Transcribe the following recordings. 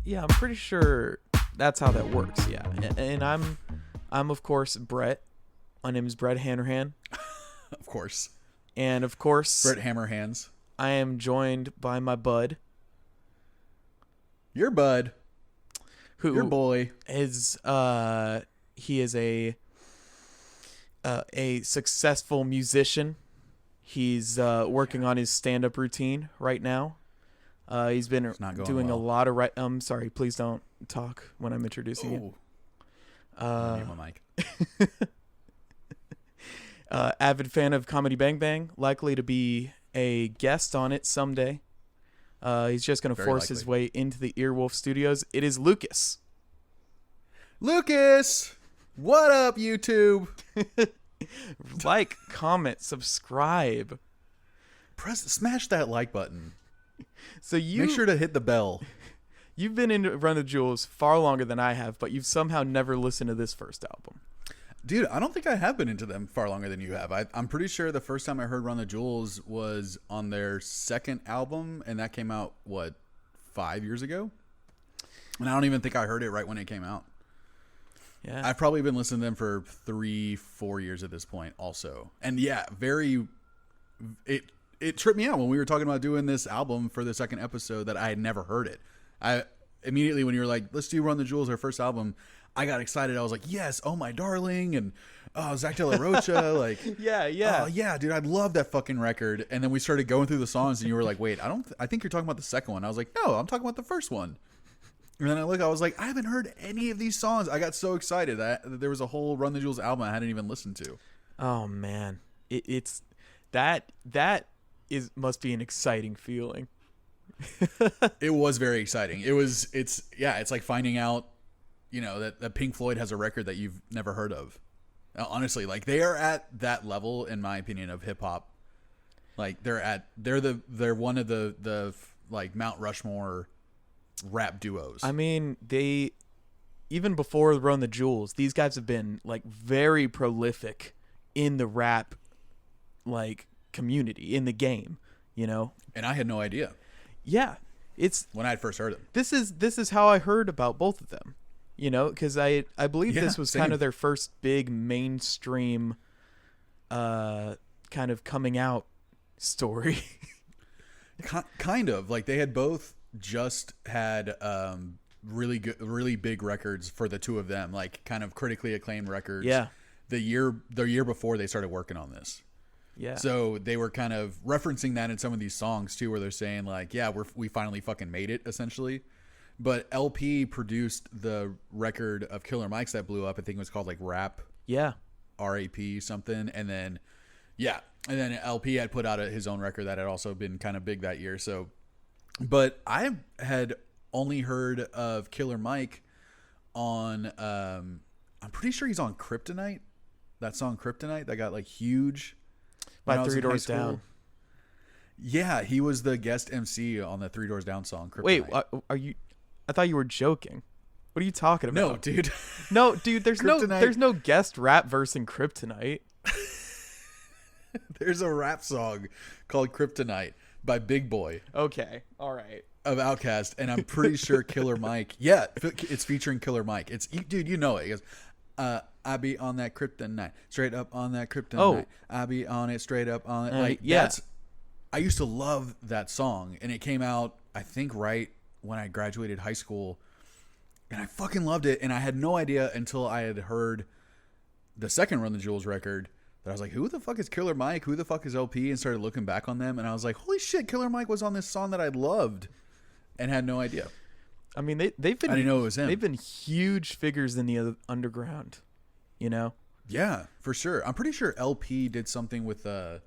Yeah, I'm pretty sure that's how that works. Yeah, and I'm of course Brett. My name is Brett Hanrahan, Of course. and of course Brett Hammerhands. I am joined by my bud, Your bud. who Your boy. is he is a successful musician. He's working on his stand-up routine right now. He's been not going doing well. a lot of sorry, please don't talk when I'm introducing you. Mute my mic. Avid fan of Comedy Bang Bang, likely to be a guest on it someday. He's just going to Very force his likely. way into the Earwolf Studios. It is Lucas. Lucas! What up, YouTube? Like, comment, subscribe. Smash that like button. So Make sure to hit the bell. you've been in Run the Jewels far longer than I have, but you've somehow never listened to this first album. Dude, I don't think I have been into them far longer than you have. I'm pretty sure the first time I heard Run the Jewels was on their second album, and that came out, 5 years ago? And I don't even think I heard it right when it came out. Yeah. I've probably been listening to them for 3-4 years at this point also. And yeah, it tripped me out when we were talking about doing this album for the second episode that I had never heard it. I immediately, when you were like, let's do Run the Jewels, our first album, I got excited. I was like, yes, oh my darling, and Zach De La Rocha, like, yeah. oh yeah, dude, I love that fucking record. And then we started going through the songs, and you were like, wait, I think you're talking about the second one. I was like, no, I'm talking about the first one. And then I was like, I haven't heard any of these songs. I got so excited that there was a whole Run the Jewels album I hadn't even listened to. Oh man, it's must be an exciting feeling. It was very exciting. It's like finding out, that Pink Floyd has a record that you've never heard of. Honestly, like, they are at that level, in my opinion, of hip hop. Like, they're one of the like Mount Rushmore rap duos. I mean, they even before Run the Jewels, these guys have been like very prolific in the rap like community, in the game, And I had no idea. Yeah, it's when I had first heard them. This is how I heard about both of them, because I believe this was same. kind of their first big mainstream kind of coming out story. Kind of, like, they had both just had really big records for the two of them, like kind of critically acclaimed records. Yeah. The year before they started working on this. Yeah. So they were kind of referencing that in some of these songs too, where they're saying like, yeah, we finally fucking made it, essentially. But LP produced the record of Killer Mike's that blew up. I think it was called like Rap. Yeah. RAP something. And then LP had put out his own record that had also been kind of big that year. So, but I had only heard of Killer Mike on, I'm pretty sure he's on Kryptonite. That song Kryptonite that got like huge. By Three Doors Down. Yeah, he was the guest MC on the Three Doors Down song, Kryptonite. Wait, are you? I thought you were joking. What are you talking about? No, dude. No, dude. There's no guest rap verse in Kryptonite. There's a rap song called Kryptonite by Big Boy. Okay, all right. Of Outkast, and I'm pretty sure Killer Mike. Yeah, it's featuring Killer Mike. Dude, you know it. He goes, I be on that kryptonite, straight up on that kryptonite. Oh. I be on it, straight up on it. Like, yeah. I used to love that song, and it came out, I think, right when I graduated high school, and I fucking loved it, and I had no idea until I had heard the second Run the Jewels record that I was like, who the fuck is Killer Mike? Who the fuck is LP? And started looking back on them, and I was like, holy shit, Killer Mike was on this song that I loved, and had no idea. I mean, they've been. I didn't know it was him. They've been huge figures in the underground, Yeah, for sure. I'm pretty sure LP did something with a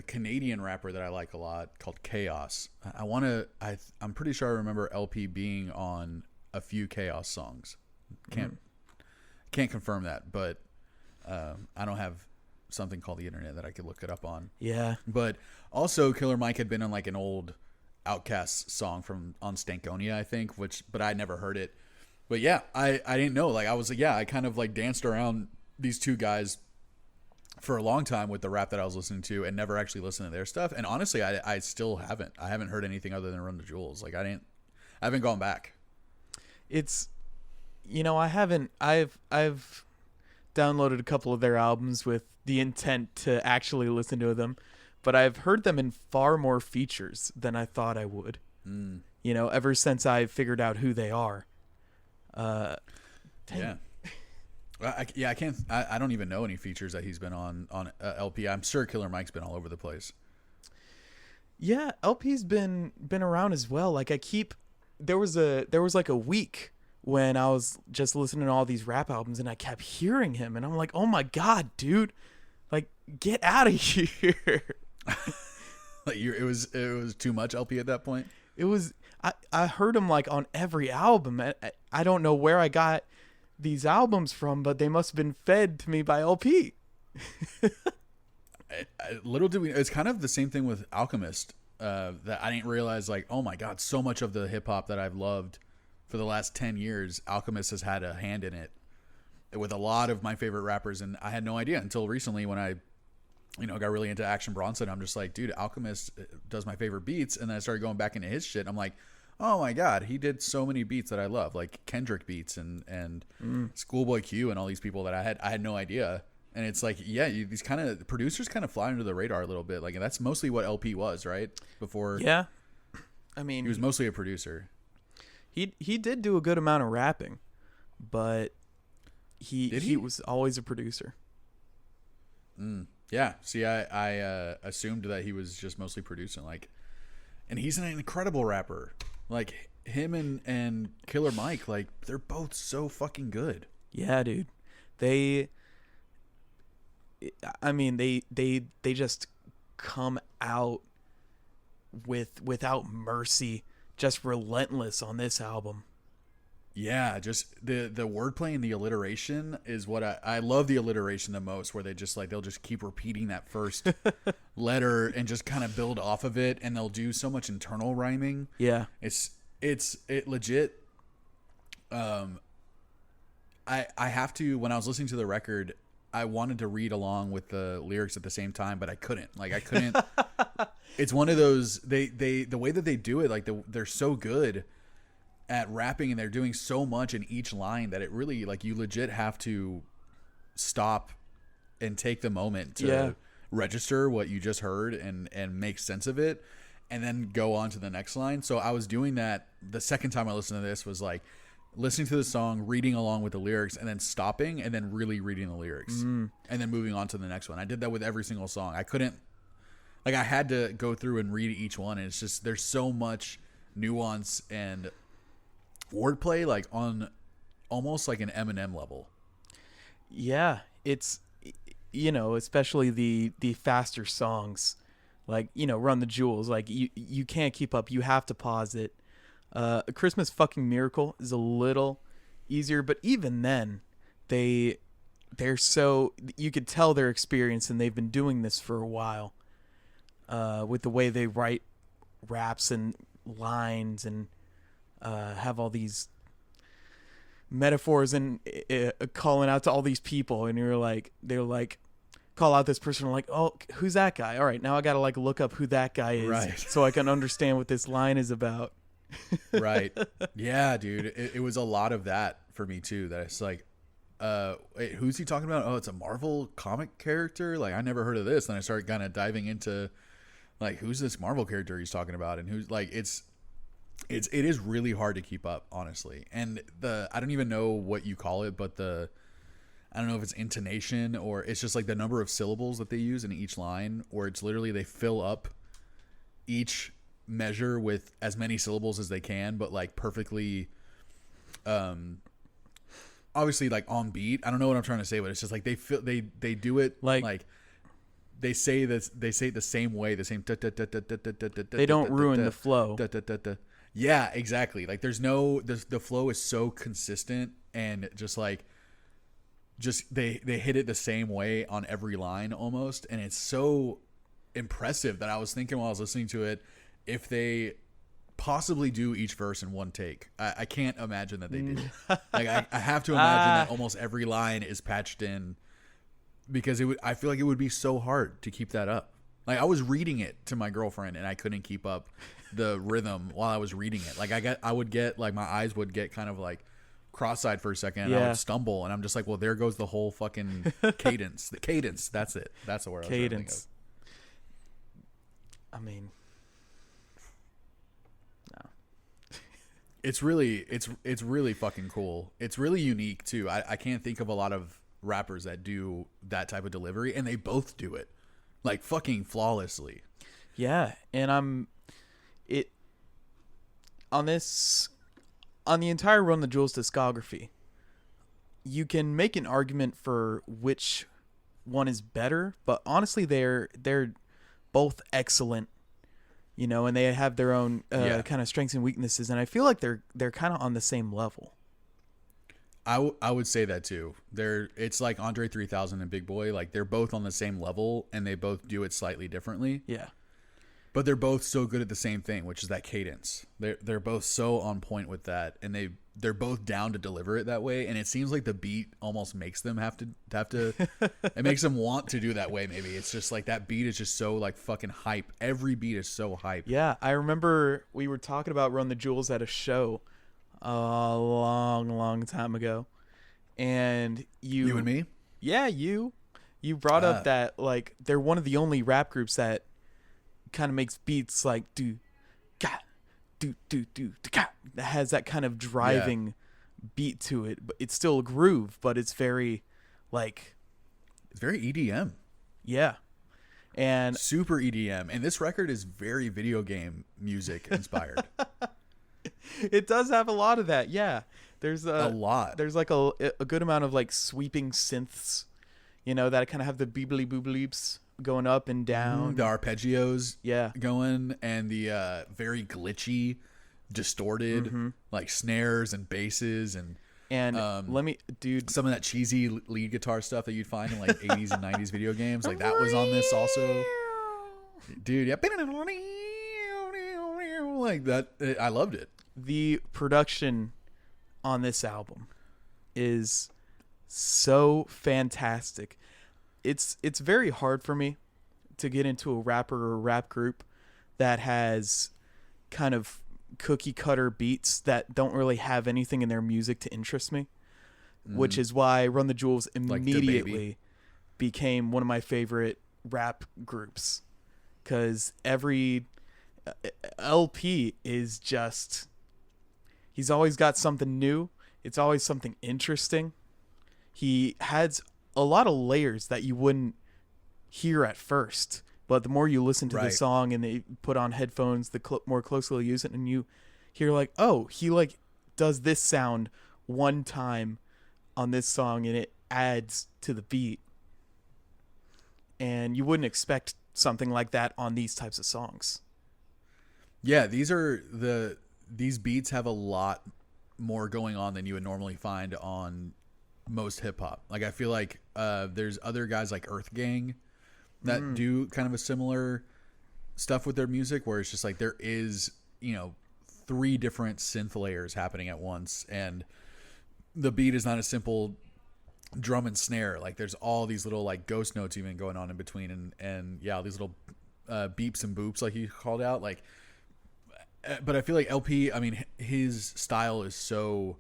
Canadian rapper that I like a lot called Chaos. I'm pretty sure I remember LP being on a few Chaos songs. Can't confirm that, but I don't have something called the internet that I could look it up on. Yeah. But also, Killer Mike had been on like an old Outkast song on Stankonia, I think, but I never heard it. But yeah, I didn't know. Like, I kind of like danced around these two guys for a long time with the rap that I was listening to, and never actually listened to their stuff. And honestly, I still haven't. I haven't heard anything other than Run the Jewels. Like, I haven't gone back. It's, I haven't. I've downloaded a couple of their albums with the intent to actually listen to them, but I've heard them in far more features than I thought I would. Ever since I figured out who they are. Yeah. I can't. I don't even know any features that he's been on LP. I'm sure Killer Mike's been all over the place. Yeah, LP's been around as well. Like there was like a week when I was just listening to all these rap albums and I kept hearing him and I'm like, oh my god, dude, like get out of here. Like it was too much LP at that point. It was. I heard him like on every album. I don't know where I got these albums from, but they must have been fed to me by LP. Little did we, it's kind of the same thing with Alchemist, that I didn't realize, like, oh my god, so much of the hip hop that I've loved for the last 10 years, Alchemist has had a hand in it with a lot of my favorite rappers, and I had no idea until recently when I got really into Action Bronson. I'm just like, dude, Alchemist does my favorite beats, and then I started going back into his shit. I'm like, oh my god, he did so many beats that I love, like Kendrick beats and Schoolboy Q and all these people that I had no idea. And it's like, yeah, these kind of producers kind of fly under the radar a little bit. Like, and that's mostly what LP was, right? Before, yeah, I mean, he was mostly a producer. He did do a good amount of rapping, but he was always a producer. Yeah. See, I assumed that he was just mostly producing, like, and he's an incredible rapper. Like him and Killer Mike, like they're both so fucking good. Yeah, dude. They just come out without mercy, just relentless on this album. Yeah, just the wordplay and the alliteration is what I love the alliteration the most, where they just like, they'll just keep repeating that first letter and just kind of build off of it, and they'll do so much internal rhyming. Yeah. It legit. I have to, when I was listening to the record, I wanted to read along with the lyrics at the same time, but I couldn't. Like I couldn't. It's one of those, the way that they do it, like they're so good at rapping, and they're doing so much in each line that it really, like, you legit have to stop and take the moment to register what you just heard and make sense of it, and then go on to the next line. So I was doing that the second time I listened to this, was like listening to the song, reading along with the lyrics, and then stopping and then really reading the lyrics and then moving on to the next one. I did that with every single song. I couldn't, like, I had to go through and read each one, and it's just, there's so much nuance and wordplay, like on almost like an Eminem level. Yeah, it's, especially the faster songs, like, Run the Jewels, like you can't keep up, you have to pause it. A Christmas Fucking Miracle is a little easier, but even then they're so, you could tell their experience, and they've been doing this for a while, with the way they write raps and lines, and have all these metaphors, and calling out to all these people, and they're like call out this person, like, oh, who's that guy? All right, now I gotta like look up who that guy is, right, so I can understand what this line is about. Right. Yeah, dude, it was a lot of that for me too, that it's like, wait, who's he talking about? Oh, it's a Marvel comic character, like I never heard of this. And I started kind of diving into, like, who's this Marvel character he's talking about, and who's, like, it is really hard to keep up, honestly. And I don't even know what you call it, but I don't know if it's intonation or it's just like the number of syllables that they use in each line, or it's literally they fill up each measure with as many syllables as they can, but like perfectly, obviously like on beat. I don't know what I'm trying to say, but it's just like they do it like they say this, they say it the same way, the same. They don't ruin the flow. Yeah, exactly. Like there's no, the flow is so consistent, and just they hit it the same way on every line almost, and it's so impressive that I was thinking while I was listening to it, if they possibly do each verse in one take. I can't imagine that they do. Like I have to imagine that almost every line is patched in, because I feel like it would be so hard to keep that up. Like I was reading it to my girlfriend and I couldn't keep up the rhythm while I was reading it. Like I would get like my eyes would get kind of like cross-eyed for a second and I Yeah. would stumble and I'm just like, well, there goes the whole fucking cadence. The cadence, that's it. That's the word I was trying to think of. Cadence. I mean, no. It's really fucking cool. It's really unique too. I can't think of a lot of rappers that do that type of delivery, and they both do it like fucking flawlessly. Yeah, and it on the entire Run the Jewels discography. You can make an argument for which one is better, but honestly, they're both excellent. You know, and they have their own kind of strengths and weaknesses, and I feel like they're kind of on the same level. I would say that too. It's like Andre 3000 and Big Boy. Like they're both on the same level, and they both do it slightly differently. Yeah. But they're both so good at the same thing, which is that cadence. They're both so on point with that, and they're both down to deliver it that way. And it seems like the beat almost makes them have to. It makes them want to do that way. Maybe it's just like that beat is just so like fucking hype. Every beat is so hype. Yeah, I remember we were talking about Run the Jewels at a show a long time ago, and You and me. yeah, you brought up that like they're one of the only rap groups that kind of makes beats like do that has that kind of driving beat to it, but it's still a groove, but it's very like It's very EDM. yeah, and Super EDM. And this record is very video game music inspired. it does have a lot of that. Yeah, there's A lot. There's like a good amount of like sweeping synths, you know, that kind of have the beebly boobleeps going up and down. The arpeggios Yeah. going, and the very glitchy, distorted like snares and basses, and let me, dude. some of that cheesy lead guitar stuff that you'd find in like 80s and 90s video games. Like that was on this also. Dude, yeah. Like that. I loved it. The production on this album is so fantastic. It's very hard for me to get into a rapper or a rap group that has kind of cookie cutter beats that don't really have anything in their music to interest me, which is why Run the Jewels immediately became one of my favorite rap groups, because every LP is just, he's always got something new. It's always something interesting. He has a lot of layers that you wouldn't hear at first, but the more you listen to the song and they put on headphones, the more closely you use it, and you hear like, oh, he like does this sound one time on this song and it adds to the beat, and you wouldn't expect something like that on these types of songs. Yeah, these beats have a lot more going on than you would normally find on most hip hop. Like I feel like there's other guys like Earth Gang that do kind of a similar stuff with their music, where it's just like there is, you know, 3 different synth layers happening at once, and the beat is not a simple drum and snare. Like there's all these little like ghost notes even going on in between, and yeah, these little beeps and boops like you called out. Like, but I feel like LP, I mean, his style is so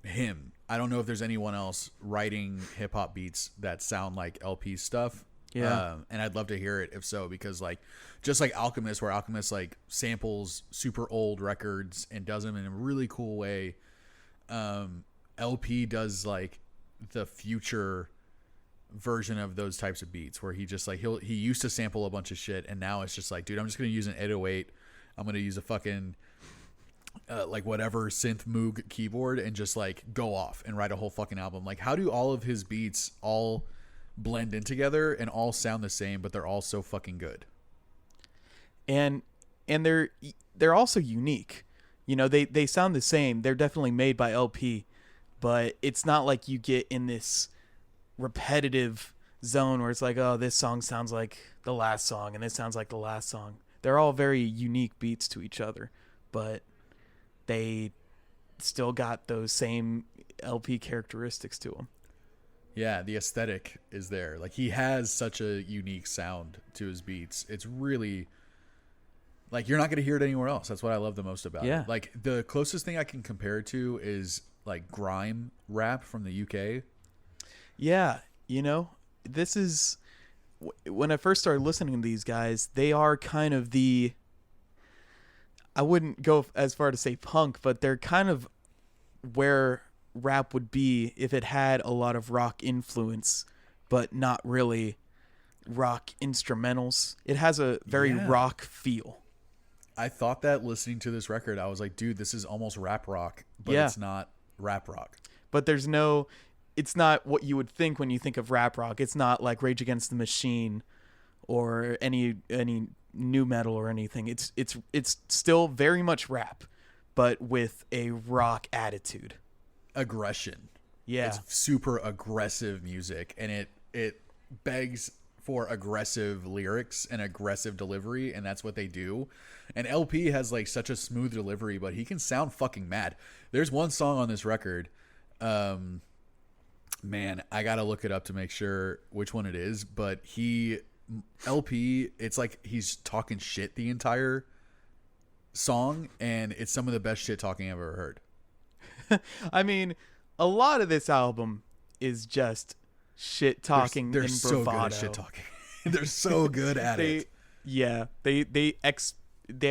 him. I don't know if there's anyone else writing hip hop beats that sound like LP stuff. Yeah. And I'd love to hear it if so, because like, just like Alchemist, where Alchemist like samples super old records and does them in a really cool way. LP does like the future version of those types of beats, where he just like, he used to sample a bunch of shit, and now it's just like, dude, I'm just going to use an 808. I'm going to use a fucking like whatever synth Moog keyboard and just like go off and write a whole fucking album. Like, how do all of his beats all blend in together and all sound the same, but they're all so fucking good? And they're also unique. You know, they sound the same. They're definitely made by LP, but it's not like you get in this repetitive zone where it's like, oh, this song sounds like the last song and this sounds like the last song. They're all very unique beats to each other, but they still got those same LP characteristics to them. Yeah, the aesthetic is there. Like he has such a unique sound to his beats. It's really like you're not going to hear it anywhere else. That's what I love the most about Yeah. it. Like the closest thing I can compare it to is like grime rap from the UK. Yeah, this is when I first started listening to these guys, they are kind of the I wouldn't go as far to say punk, but they're kind of where rap would be if it had a lot of rock influence, but not really rock instrumentals. It has a very Yeah. rock feel. I thought that listening to this record, I was like, dude, this is almost rap rock, but Yeah. it's not rap rock. But it's not what you would think when you think of rap rock. It's not like Rage Against the Machine or any new metal or anything. It's still very much rap, but with a rock attitude. Aggression. Yeah. It's super aggressive music, and it begs for aggressive lyrics and aggressive delivery, and that's what they do. And LP has like such a smooth delivery, but he can sound fucking mad. There's one song on this record, man, I gotta look it up to make sure which one it is, but LP, it's like he's talking shit the entire song, and it's some of the best shit talking I've ever heard. I mean, a lot of this album is just shit talking They're and so bravado. good at shit talking. They're so good at it. Yeah, they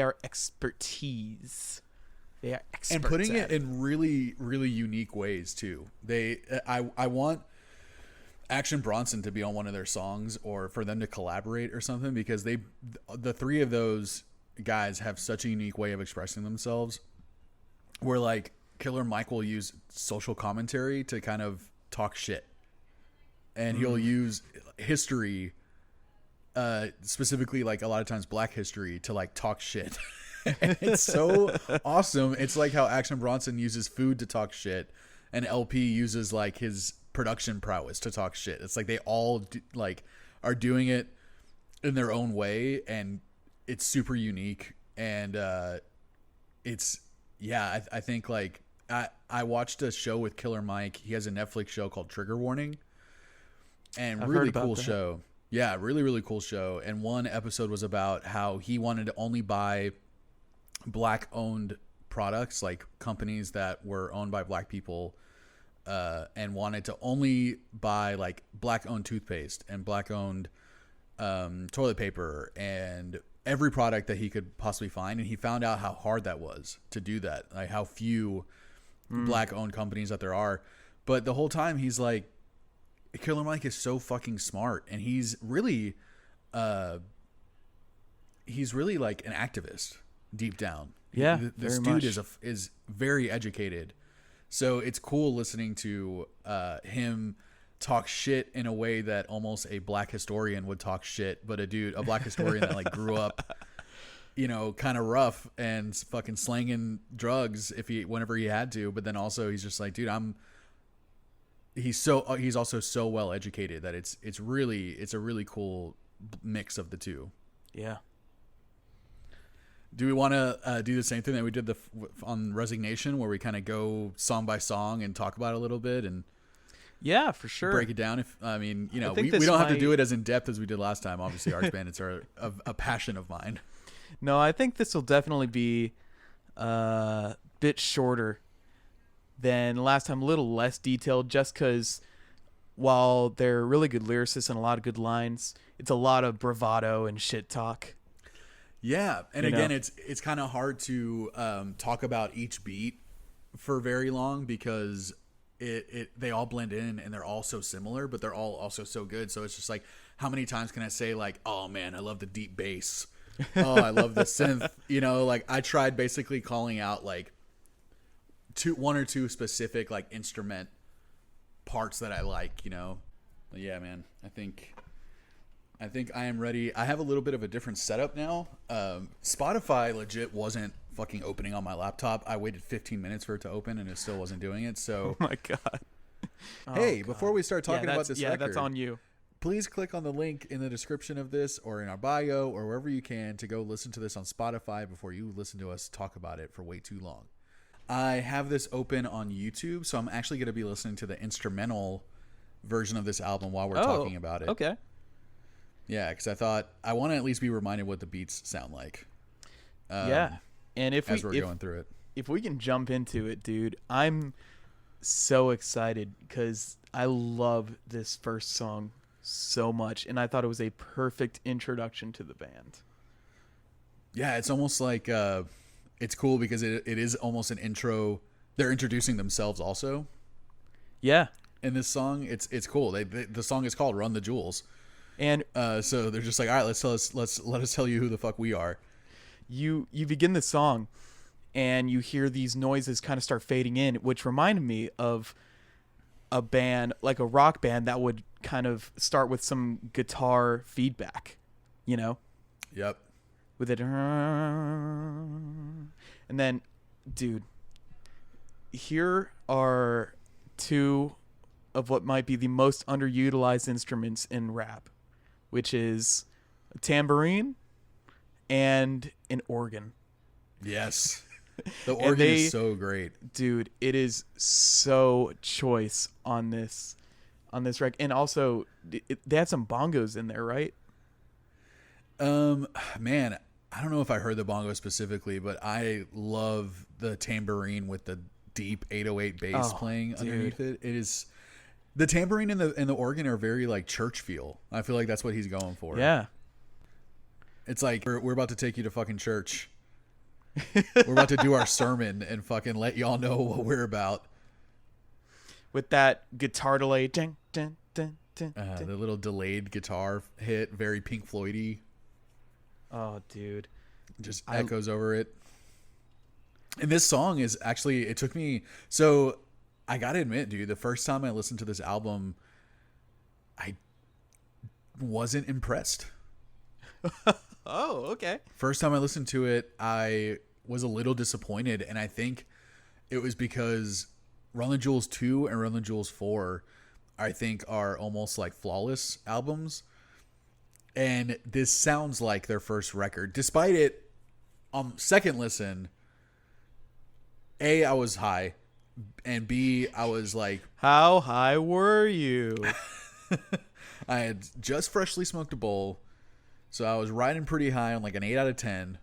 are expertise. They are experts And putting at it in really, really unique ways too. I want Action Bronson to be on one of their songs, or for them to collaborate or something, because the three of those guys have such a unique way of expressing themselves. Where like Killer Mike will use social commentary to kind of talk shit, and he'll use history, specifically like a lot of times Black history, to like talk shit. And it's so awesome. It's like how Action Bronson uses food to talk shit, and LP uses like his production prowess to talk shit. It's like they all are doing it in their own way, and it's super unique. And it's I think like I watched a show with Killer Mike. He has a Netflix show called Trigger Warning, and I've really heard about cool that. show. Yeah, really, really cool show. And one episode was about how he wanted to only buy Black owned products, like companies that were owned by Black people, and wanted to only buy like Black owned toothpaste and Black owned toilet paper and every product that he could possibly find. And he found out how hard that was to do that, like how few Black owned companies that there are. But the whole time he's like, Killer Mike is so fucking smart, and he's really like an activist deep down. Yeah, This very dude much. is very educated, so it's cool listening to him talk shit in a way that almost a Black historian would talk shit, but a Black historian that like grew up, kind of rough and fucking slanging drugs whenever he had to, but then also he's just like, dude, he's also so well educated that it's a really cool mix of the two. Yeah. Do we want to do the same thing that we did on Resignation, where we kind of go song by song and talk about it a little bit and Yeah, for sure. break it down? think We this don't have to might- do it as in depth as we did last time. Obviously, Arch Bandits are a passion of mine. No, I think this will definitely be a bit shorter than last time, a little less detailed, just because while they're really good lyricists and a lot of good lines, it's a lot of bravado and shit talk. Yeah, and You again, know? it's kind of hard to talk about each beat for very long, because they all blend in and they're all so similar, but they're all also so good. So it's just like, how many times can I say like, oh man, I love the deep bass. Oh, I love the synth. Like I tried basically calling out like one or two specific like instrument parts that I like. But yeah, man, I think I am ready. I have a little bit of a different setup now. Spotify legit wasn't fucking opening on my laptop. I waited 15 minutes for it to open, and it still wasn't doing it. So, Oh my god. hey, God. before we start talking about that's- this yeah, record, that's on you. please click on the link in the description of this, or in our bio, or wherever you can, to go listen to this on Spotify before you listen to us talk about it for way too long. I have this open on YouTube, so I'm actually going to be listening to the instrumental version of this album while we're Oh, talking about it. okay. Yeah, because I thought I want to at least be reminded what the beats sound like. Yeah. And as we're going through it. if we can jump into it, dude, I'm so excited because I love this first song so much, and I thought it was a perfect introduction to the band. Yeah, it's almost like it's cool because it is almost an intro. They're introducing themselves also Yeah. in this song. It's cool. The song is called "Run the Jewels," And so they're just like, all right, let us tell you who the fuck we are. you begin the song and you hear these noises kind of start fading in, which reminded me of a band, like a rock band that would kind of start with some guitar feedback, you know, Yep. with it. And then, dude, here are two of what might be the most underutilized instruments in rap, which is a tambourine and an organ. Yes. The organ is so great. Dude, it is so choice on this record. And also they had some bongos in there, right? Man, I don't know if I heard the bongo specifically, but I love the tambourine with the deep 808 bass playing underneath it. It is the tambourine and the organ are very like church feel. I feel like that's what he's going for. Yeah. It's like we're about to take you to fucking church. We're about to do our sermon and fucking let y'all know what we're about. With that guitar delay, ding, ding, ding, ding, ding. The little delayed guitar hit, very Pink Floyd-y. Oh, dude. Just echoes over it. And this song is actually, it took me, so I gotta admit, dude, the first time I listened to this album, I wasn't impressed. Oh, okay. First time I listened to it, I was a little disappointed, and I think it was because Run the Jewels 2 and Run the Jewels 4, I think, are almost like flawless albums. And this sounds like their first record. Despite it, second listen, A, I was high, and B, I was like... How high were you? I had just freshly smoked a bowl, so I was riding pretty high on like an 8 out of 10,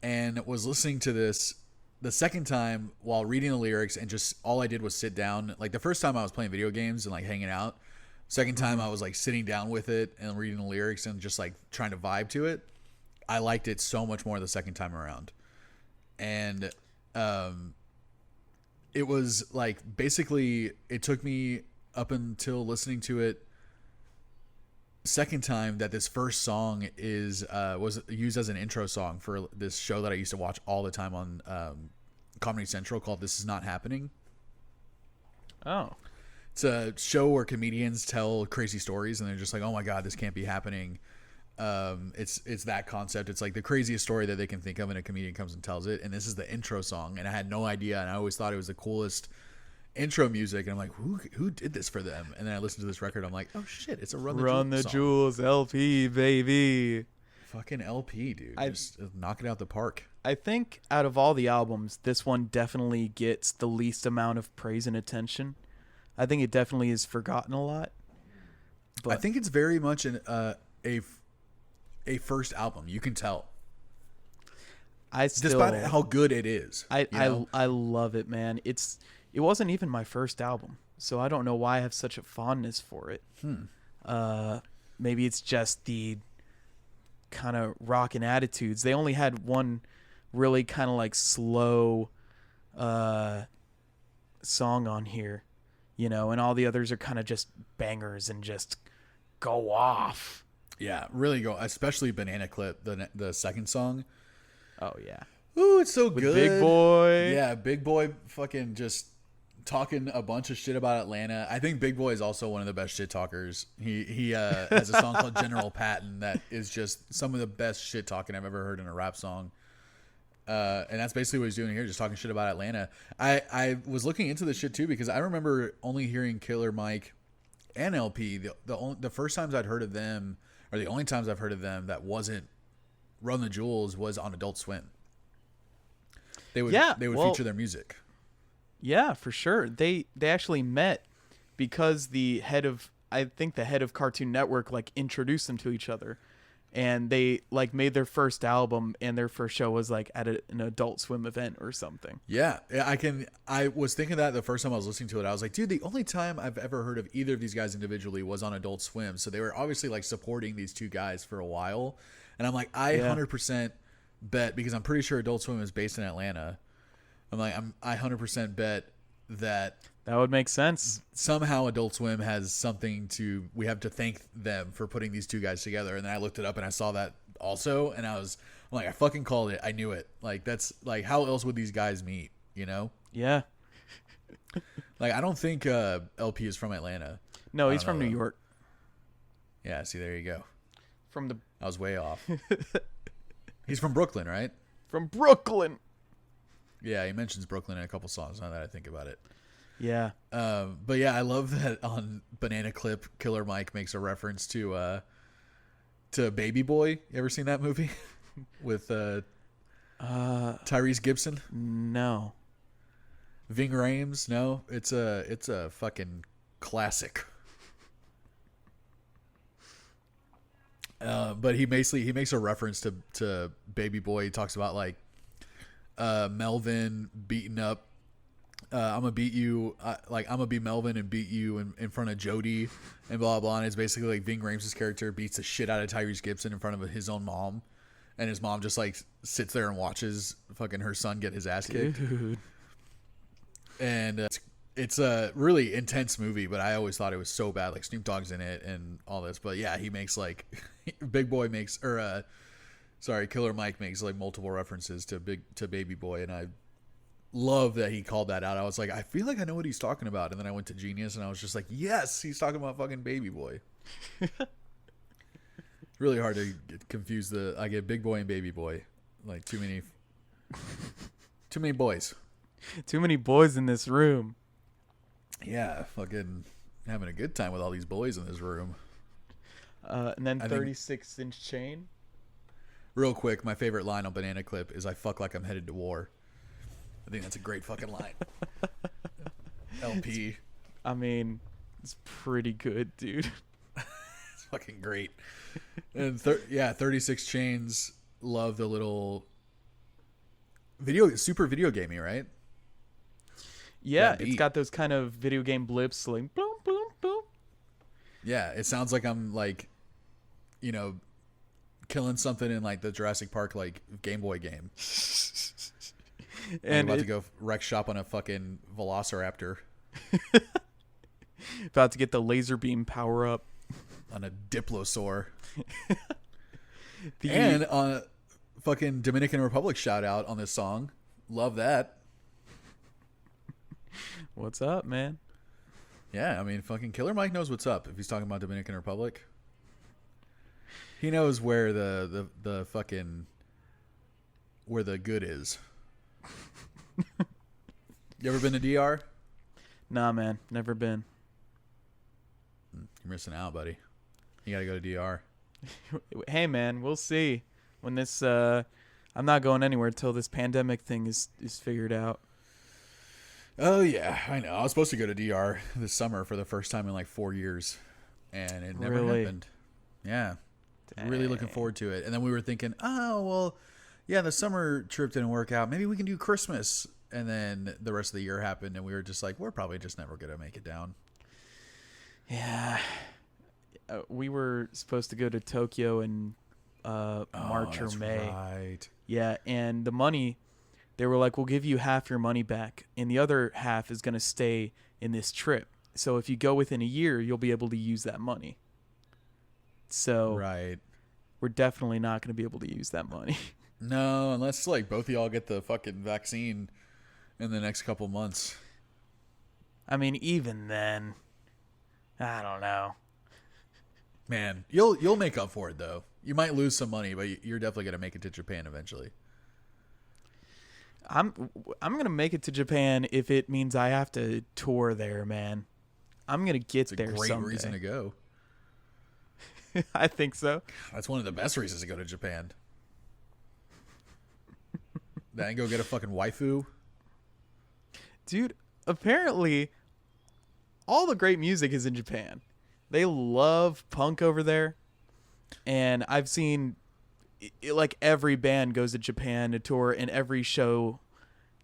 and was listening to this the second time while reading the lyrics, and just all I did was sit down. Like the first time I was playing video games and like hanging out. Second time I was like sitting down with it and reading the lyrics and just like trying to vibe to it. I liked it so much more the second time around. And it was like basically it took me up until listening to it second time that this first song was used as an intro song for this show that I used to watch all the time on Comedy Central called This Is Not Happening. Oh. It's a show where comedians tell crazy stories and they're just like, oh my God, this can't be happening. It's that concept. It's like the craziest story that they can think of, and a comedian comes and tells it. And this is the intro song, and I had no idea, and I always thought it was the coolest intro music. And I'm like, who did this for them? And then I listened to this record. I'm like, oh shit, it's a Run the Jewels LP, baby. Fucking LP, dude. Just knock it out the park. I think out of all the albums, this one definitely gets the least amount of praise and attention. I think it definitely is forgotten a lot. But I think it's very much a first album. You can tell. Despite how good it is. I love it, man. It wasn't even my first album, so I don't know why I have such a fondness for it. Maybe it's just the kind of rockin' attitudes. They only had one really kind of like slow song on here, you know, and all the others are kind of just bangers and just go off. Yeah, really go, especially Banana Clip, the second song. Oh yeah. Ooh, it's so With good. Big Boy. Yeah, Big Boy fucking just talking a bunch of shit about Atlanta. I think Big Boy is also one of the best shit talkers. He has a song called General Patton that is just some of the best shit talking I've ever heard in a rap song. And that's basically what he's doing here, just talking shit about Atlanta. I was looking into this shit too because I remember only hearing Killer Mike and LP. The first times I'd heard of them, or the only times I've heard of them that wasn't Run the Jewels, was on Adult Swim. They would feature their music. Yeah, for sure. They actually met because I think the head of Cartoon Network like introduced them to each other, and they like made their first album, and their first show was like at an Adult Swim event or something. Yeah, I was thinking that the first time I was listening to it, I was like, dude, the only time I've ever heard of either of these guys individually was on Adult Swim. So they were obviously like supporting these two guys for a while. And I'm like, I Yeah. 100% bet, because I'm pretty sure Adult Swim is based in Atlanta. I 100% bet that That would make sense. somehow Adult Swim has something we have to thank them for putting these two guys together. And then I looked it up and I saw that also, and I'm like, I fucking called it. I knew it. Like, that's like, how else would these guys meet, you know? Yeah. Like, I don't think LP is from Atlanta. No, I he's don't from know, New though. York. Yeah, see, there you go. From the I was way off. He's from Brooklyn, right? from Brooklyn. Yeah, he mentions Brooklyn in a couple songs now that I think about it. Yeah. But yeah, I love that on Banana Clip, Killer Mike makes a reference to Baby Boy. You ever seen that movie with Tyrese Gibson? No. Ving Rhames? No, it's a fucking classic. But he makes a reference to Baby Boy. He talks about like Melvin beating up. I'm gonna beat you. I'm gonna be Melvin and beat you in front of Jody and blah blah. And it's basically like Ving Rhames' character beats the shit out of Tyrese Gibson in front of his own mom, and his mom just like sits there and watches fucking her son get his ass kicked. Dude. And it's a really intense movie, but I always thought it was so bad. Like Snoop Dogg's in it and all this, but yeah, he makes like Killer Mike makes like multiple references to Baby Boy, and I love that he called that out. I was like, I feel like I know what he's talking about, and then I went to Genius and I was just like, yes, he's talking about fucking Baby Boy. It's really hard to confuse I get Big Boy and Baby Boy, like too many boys. Too many boys in this room. Yeah, fucking having a good time with all these boys in this room. And then I think- 36-inch chain. Real quick, my favorite line on Banana Clip is "I fuck like I'm headed to war." I think that's a great fucking line. LP, I mean, it's pretty good, dude. it's fucking great. And 36 Chains. Love the little super video gamey, right? Yeah, That it's beat. got those kind of video game blips, like boom, boom, boom. Yeah, it sounds like I'm like, killing something in like the Jurassic Park like Game Boy game. I'm And about to go wreck shop on a fucking Velociraptor about to get the laser beam power up. on a Diplosaur. The, And fucking Dominican Republic shout out on this song. Love that. what's up, man? Yeah, I mean, fucking Killer Mike knows what's up if he's talking about Dominican Republic. He knows where the fucking where the good is. You ever been to DR? Nah, man, never been. You're missing out, buddy. You gotta go to DR. Hey, man, we'll see when this. I'm not going anywhere till this pandemic thing is figured out. Oh yeah, I know. I was supposed to go to DR this summer for the first time in like 4 years, and it never Really? happened. Yeah, really looking forward to it. And then we were thinking, oh well, yeah, the summer trip didn't work out. Maybe we can do Christmas. And then the rest of the year happened, and we were just like, we're probably just never gonna make it down. Yeah, we were supposed to go to Tokyo in March or that's May. Right. Yeah, and the money, they were like, we'll give you half your money back, and the other half is going to stay in this trip. So if you go within a year, you'll be able to use that money. So Right. we're definitely not going to be able to use that money. No, unless like both of y'all get the fucking vaccine in the next couple months. I mean, even then, I don't know. Man, you'll make up for it though. You might lose some money, but you're definitely gonna make it to Japan eventually. I'm going to make it to Japan if it means I have to tour there, man. I'm going to get It's a there great someday. reason to go. I think so. That's one of the best reasons to go to Japan. Then go get a fucking waifu. Dude, apparently all the great music is in Japan. They love punk over there. And I've seen like every band goes to Japan to tour, and every show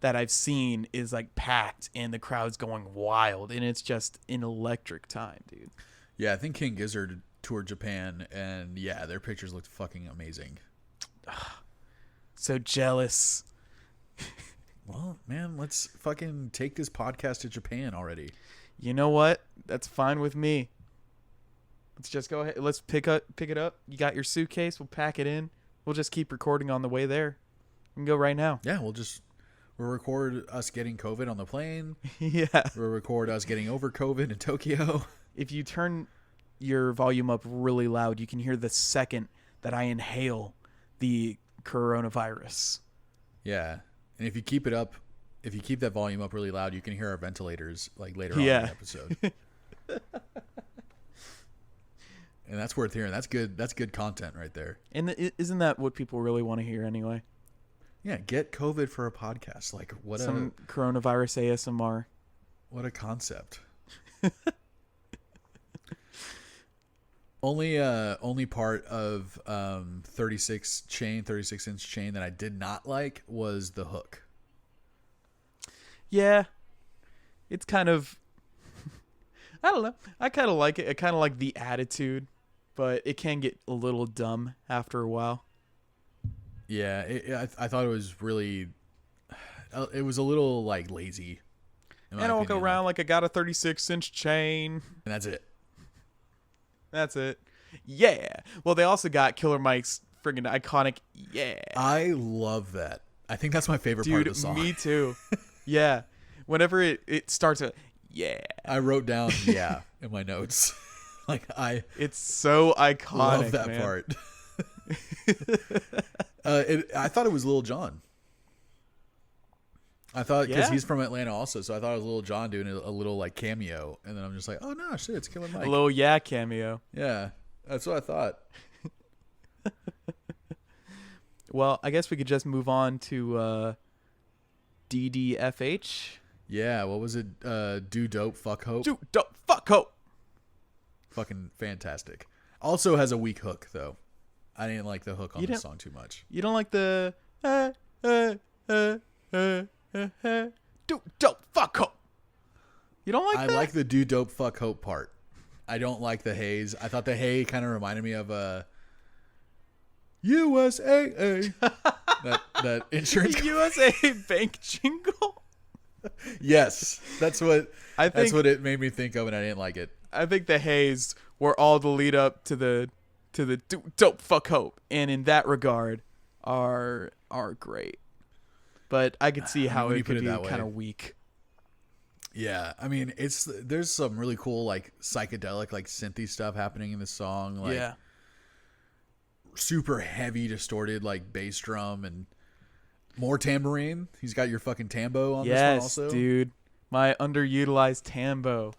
that I've seen is like packed and the crowd's going wild, and it's just an electric time, dude. Yeah, I think King Gizzard toured Japan, and yeah, their pictures looked fucking amazing. So jealous. Well, man, let's fucking take this podcast to Japan already. You know what? That's fine with me. Let's just go ahead. Let's pick it up. You got your suitcase. We'll pack it in. We'll just keep recording on the way there. We can go right now. Yeah, we'll record us getting COVID on the plane. Yeah. We'll record us getting over COVID in Tokyo. If you turn your volume up really loud, you can hear the second that I inhale the coronavirus. Yeah. And if you keep that volume up really loud, you can hear our ventilators like later on in the episode. And that's worth hearing. That's good. That's good content right there. And isn't that what people really want to hear anyway? Yeah, get COVID for a podcast. Like some coronavirus ASMR. What a concept. Only part of 36-inch chain that I did not like was the hook. Yeah. It's kind of I don't know. I kind of like it. I kind of like the attitude, but it can get a little dumb after a while. Yeah, I thought it was really it was a little like lazy. And I'll go around like I got a 36-inch chain. And that's it. That's it. Yeah. Well, they also got Killer Mike's friggin' iconic yeah. I love that. I think that's my favorite part of the song. Me too. Yeah. Whenever it starts a yeah. I wrote down yeah in my notes. It's so iconic. Love that man. part. I thought it was Lil Jon. I thought because he's from Atlanta also, so I thought it was Lil Jon doing a little like cameo, and then I'm just like, oh no, shit, it's Killer Mike. A little yeah cameo. Yeah, that's what I thought. Well, I guess we could just move on to DDFH. Yeah, what was it? Do Dope, Fuck Hope. Do Dope, Fuck Hope. Fucking fantastic. Also has a weak hook though. I didn't like the hook on this song too much. You don't like the do dope fuck hope. You don't like that? I like the do dope fuck hope part. I don't like the haze. I thought the hay kind of reminded me of USAA. that insurance USAA bank jingle. Yes, that's what that's what it made me think of, and I didn't like it. I think the haze were all the lead up to the dope fuck hope, and in that regard are great. But I could see how it could be kind of weak. Yeah, I mean, there's some really cool like psychedelic like synthy stuff happening in this song. Like, yeah, super heavy distorted like bass drum and more tambourine. He's got your fucking tambo on this one also. Yes, dude, my underutilized tambo.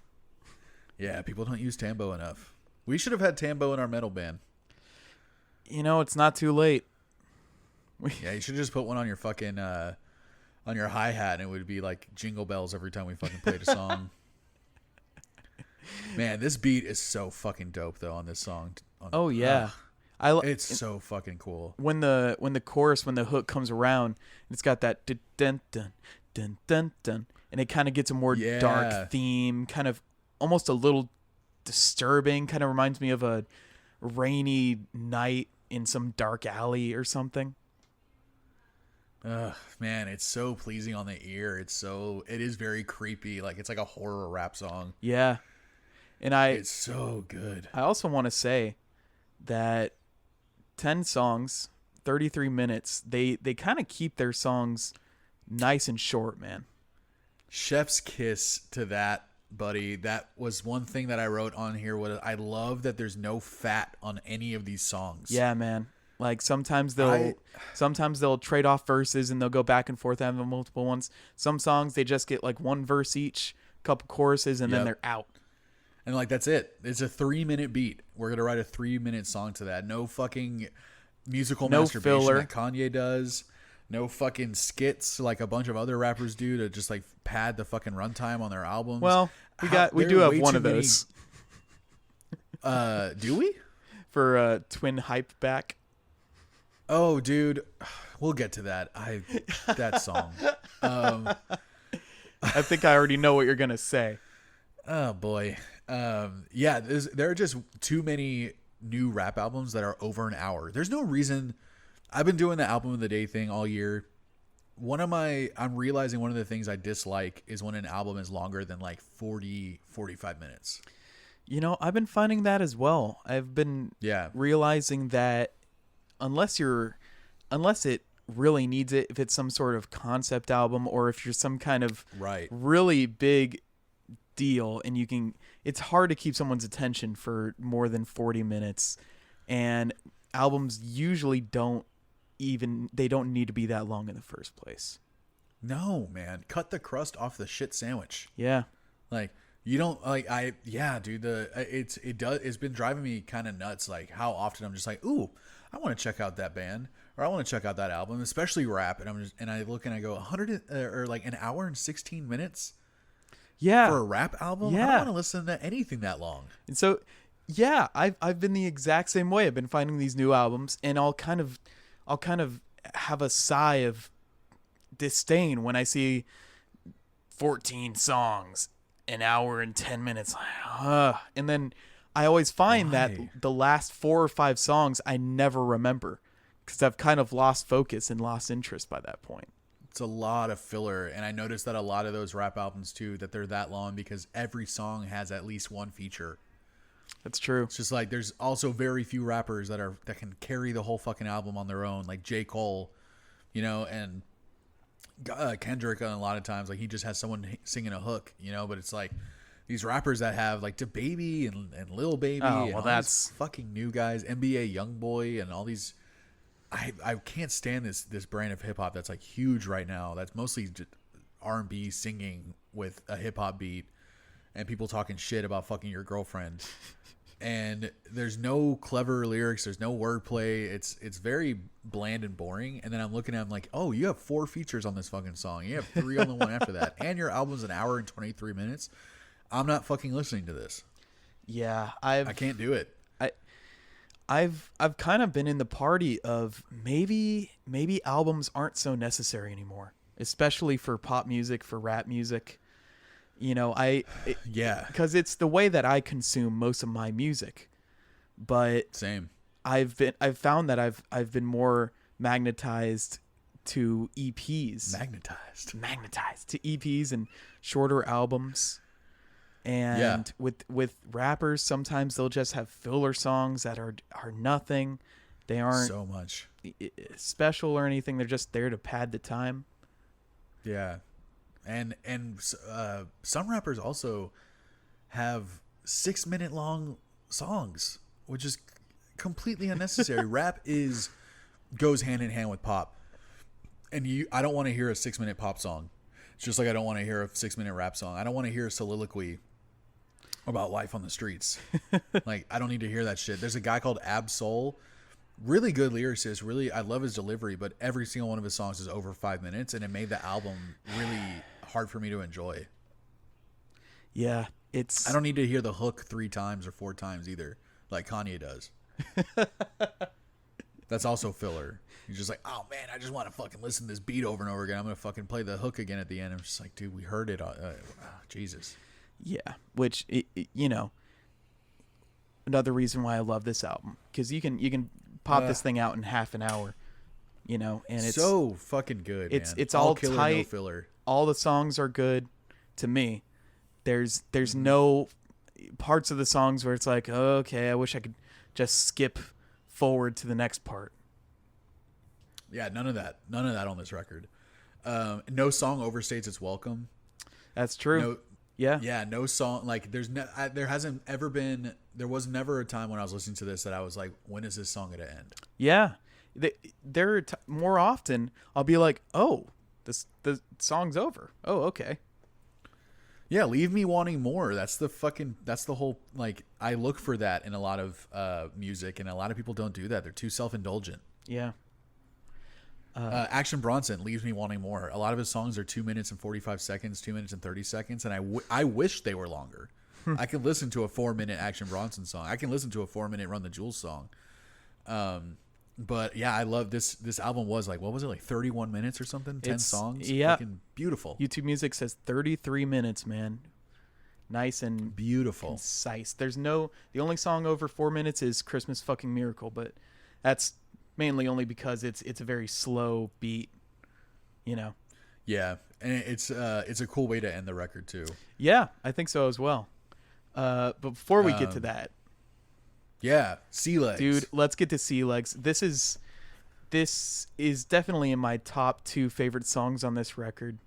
Yeah, people don't use tambo enough. We should have had tambo in our metal band. You know, it's not too late. Yeah, you should just put one on your fucking on your hi-hat, and it would be like jingle bells every time we fucking played a song. Man, this beat is so fucking dope though on this song. Oh yeah. It's so fucking cool. When the hook comes around, it's got that dun dun dun dun dun dun, and it kind of gets a more dark theme, kind of almost a little disturbing, kind of reminds me of a rainy night in some dark alley or something. Man, it's so pleasing on the ear. It is very creepy. Like it's like a horror rap song. Yeah. And it's so good. I also want to say that 10 songs, 33 minutes, they kind of keep their songs nice and short, man. Chef's kiss to that, buddy. That was one thing that I wrote on here. I love that there's no fat on any of these songs. Yeah, man. Like sometimes they'll trade off verses and they'll go back and forth, have multiple ones. Some songs they just get like one verse each, couple choruses, and then they're out. And like that's it. It's a 3-minute beat. We're gonna write a 3-minute song to that. No fucking musical masturbation filler that Kanye does. No fucking skits like a bunch of other rappers do to just like pad the fucking runtime on their albums. Well, we There do are have way one too of those Do we? for Twin Hype Back. Oh, dude, we'll get to that. That song. I think I already know what you're gonna say. Oh boy. Yeah, there are just too many new rap albums that are over an hour. There's no reason. I've been doing the album of the day thing all year. I'm realizing one of the things I dislike is when an album is longer than like 40, 45 minutes. You know, I've been finding that as well. I've been realizing that unless it really needs it, if it's some sort of concept album or if you're some kind of really big deal and it's hard to keep someone's attention for more than 40 minutes, and albums usually don't need to be that long in the first place. No, man, cut the crust off the shit sandwich. Yeah. Like, you don't dude, it's been driving me kind of nuts, like how often I'm just like, ooh, I want to check out that band or I want to check out that album, especially rap, and I look and I go 100 or like an hour and 16 minutes. Yeah. For a rap album? Yeah. I don't want to listen to anything that long. And so, yeah, I've been the exact same way. I've been finding these new albums, and I'll kind of have a sigh of disdain when I see 14 songs, an hour and 10 minutes. And then I always find that the last 4 or 5 songs I never remember because I've kind of lost focus and lost interest by that point. It's a lot of filler, and I noticed that a lot of those rap albums too, that they're that long because every song has at least one feature. That's true. It's just like there's also very few rappers that can carry the whole fucking album on their own, like J. Cole, you know, and Kendrick. A lot of times, like he just has someone singing a hook, you know. But it's like these rappers that have like DaBaby and Lil Baby, and all these fucking new guys, NBA YoungBoy, and all these. I can't stand this brand of hip hop that's like huge right now. That's mostly just R&B singing with a hip hop beat and people talking shit about fucking your girlfriend. And there's no clever lyrics. There's no wordplay. It's very bland and boring. And then I'm looking at them like, oh, you have 4 features on this fucking song. You have 3 on the one after that. And your album's an hour and 23 minutes. I'm not fucking listening to this. Yeah, I can't do it. I've kind of been in the party of maybe albums aren't so necessary anymore, especially for pop music, for rap music. You know, because it's the way that I consume most of my music. But same. I've found that I've been more magnetized to EPs. Magnetized to EPs and shorter albums. And with rappers, sometimes they'll just have filler songs that are nothing. They aren't so much special or anything. They're just there to pad the time. Yeah. And some rappers also have 6-minute long songs, which is completely unnecessary. Rap goes hand in hand with pop. And I don't want to hear a 6-minute pop song. It's just like I don't want to hear a 6-minute rap song. I don't want to hear a soliloquy about life on the streets. Like, I don't need to hear that shit. There's a guy called Ab-Soul, really good lyricist. Really, I love his delivery, but every single one of his songs is over 5 minutes, and it made the album really hard for me to enjoy. Yeah, I don't need to hear the hook 3 times or 4 times either, like Kanye does. That's also filler. He's just like, oh man, I just want to fucking listen to this beat over and over again. I'm gonna fucking play the hook again at the end. I'm just like, dude, we heard it. Jesus. Yeah, which you know, another reason why I love this album, because you can pop this thing out in half an hour, you know, and it's so fucking good. It's all killer, tight. No filler. All the songs are good to me. There's no parts of the songs where it's like, oh, okay, I wish I could just skip forward to the next part. Yeah, none of that on this record. No song overstates its welcome. That's true. No song, like there was never a time when I was listening to this that I was like, when is this song gonna end? Yeah, more often I'll be like, oh, the song's over. Oh, okay. Yeah, leave me wanting more. That's the whole, like, I look for that in a lot of music, and a lot of people don't do that. They're too self-indulgent. Yeah. Action Bronson leaves me wanting more. A lot of his songs are 2 minutes and 45 seconds, 2 minutes and 30 seconds, and I wish they were longer. I can listen to a 4-minute Action Bronson song. I can listen to a 4-minute Run the Jewels song. But yeah, I love this. This album was like, what was it, like 31 minutes or something? 10 songs? Yeah. Fucking beautiful. YouTube Music says 33 minutes, man. Nice and Beautiful. concise. The only song over 4 minutes is Christmas Fucking Miracle, but that's mainly only because it's a very slow beat, you know. Yeah, and it's a cool way to end the record too. Yeah, I think so as well. But before we get to that, yeah, Sea Legs, dude, let's get to Sea Legs. This is definitely in my top 2 favorite songs on this record.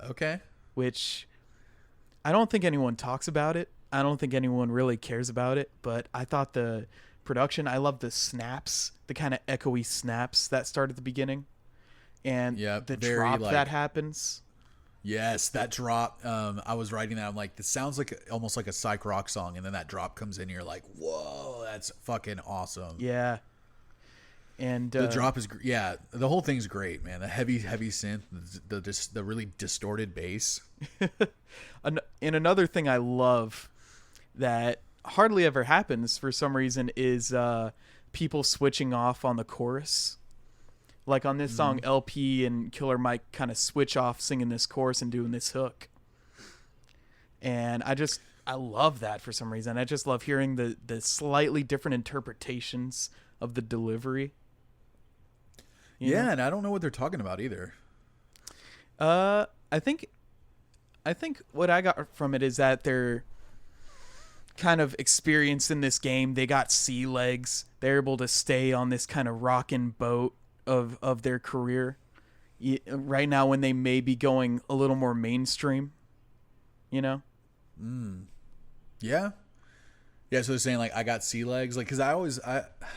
Okay. Which I don't think anyone talks about it. I don't think anyone really cares about it, but I thought the production, I love the snaps, the kind of echoey snaps that start at the beginning. And the drop that happens. Yes, that drop. I was writing that. I'm like, this sounds like almost like a psych rock song, and then that drop comes in. And you're like, whoa, that's fucking awesome. Yeah, and the drop is the whole thing's great, man. The heavy synth, the really distorted bass. And another thing I love that hardly ever happens for some reason is people switching off on the chorus. Like on this song, LP and Killer Mike kind of switch off singing this chorus and doing this hook. And I love that for some reason. I just love hearing the slightly different interpretations of the delivery. You know? And I don't know what they're talking about either. I think what I got from it is that they're kind of experienced in this game. They got sea legs. They're able to stay on this kind of rockin' boat of their career right now when they may be going a little more mainstream, you know? Yeah. Yeah, so they're saying, like, I got sea legs. Like, because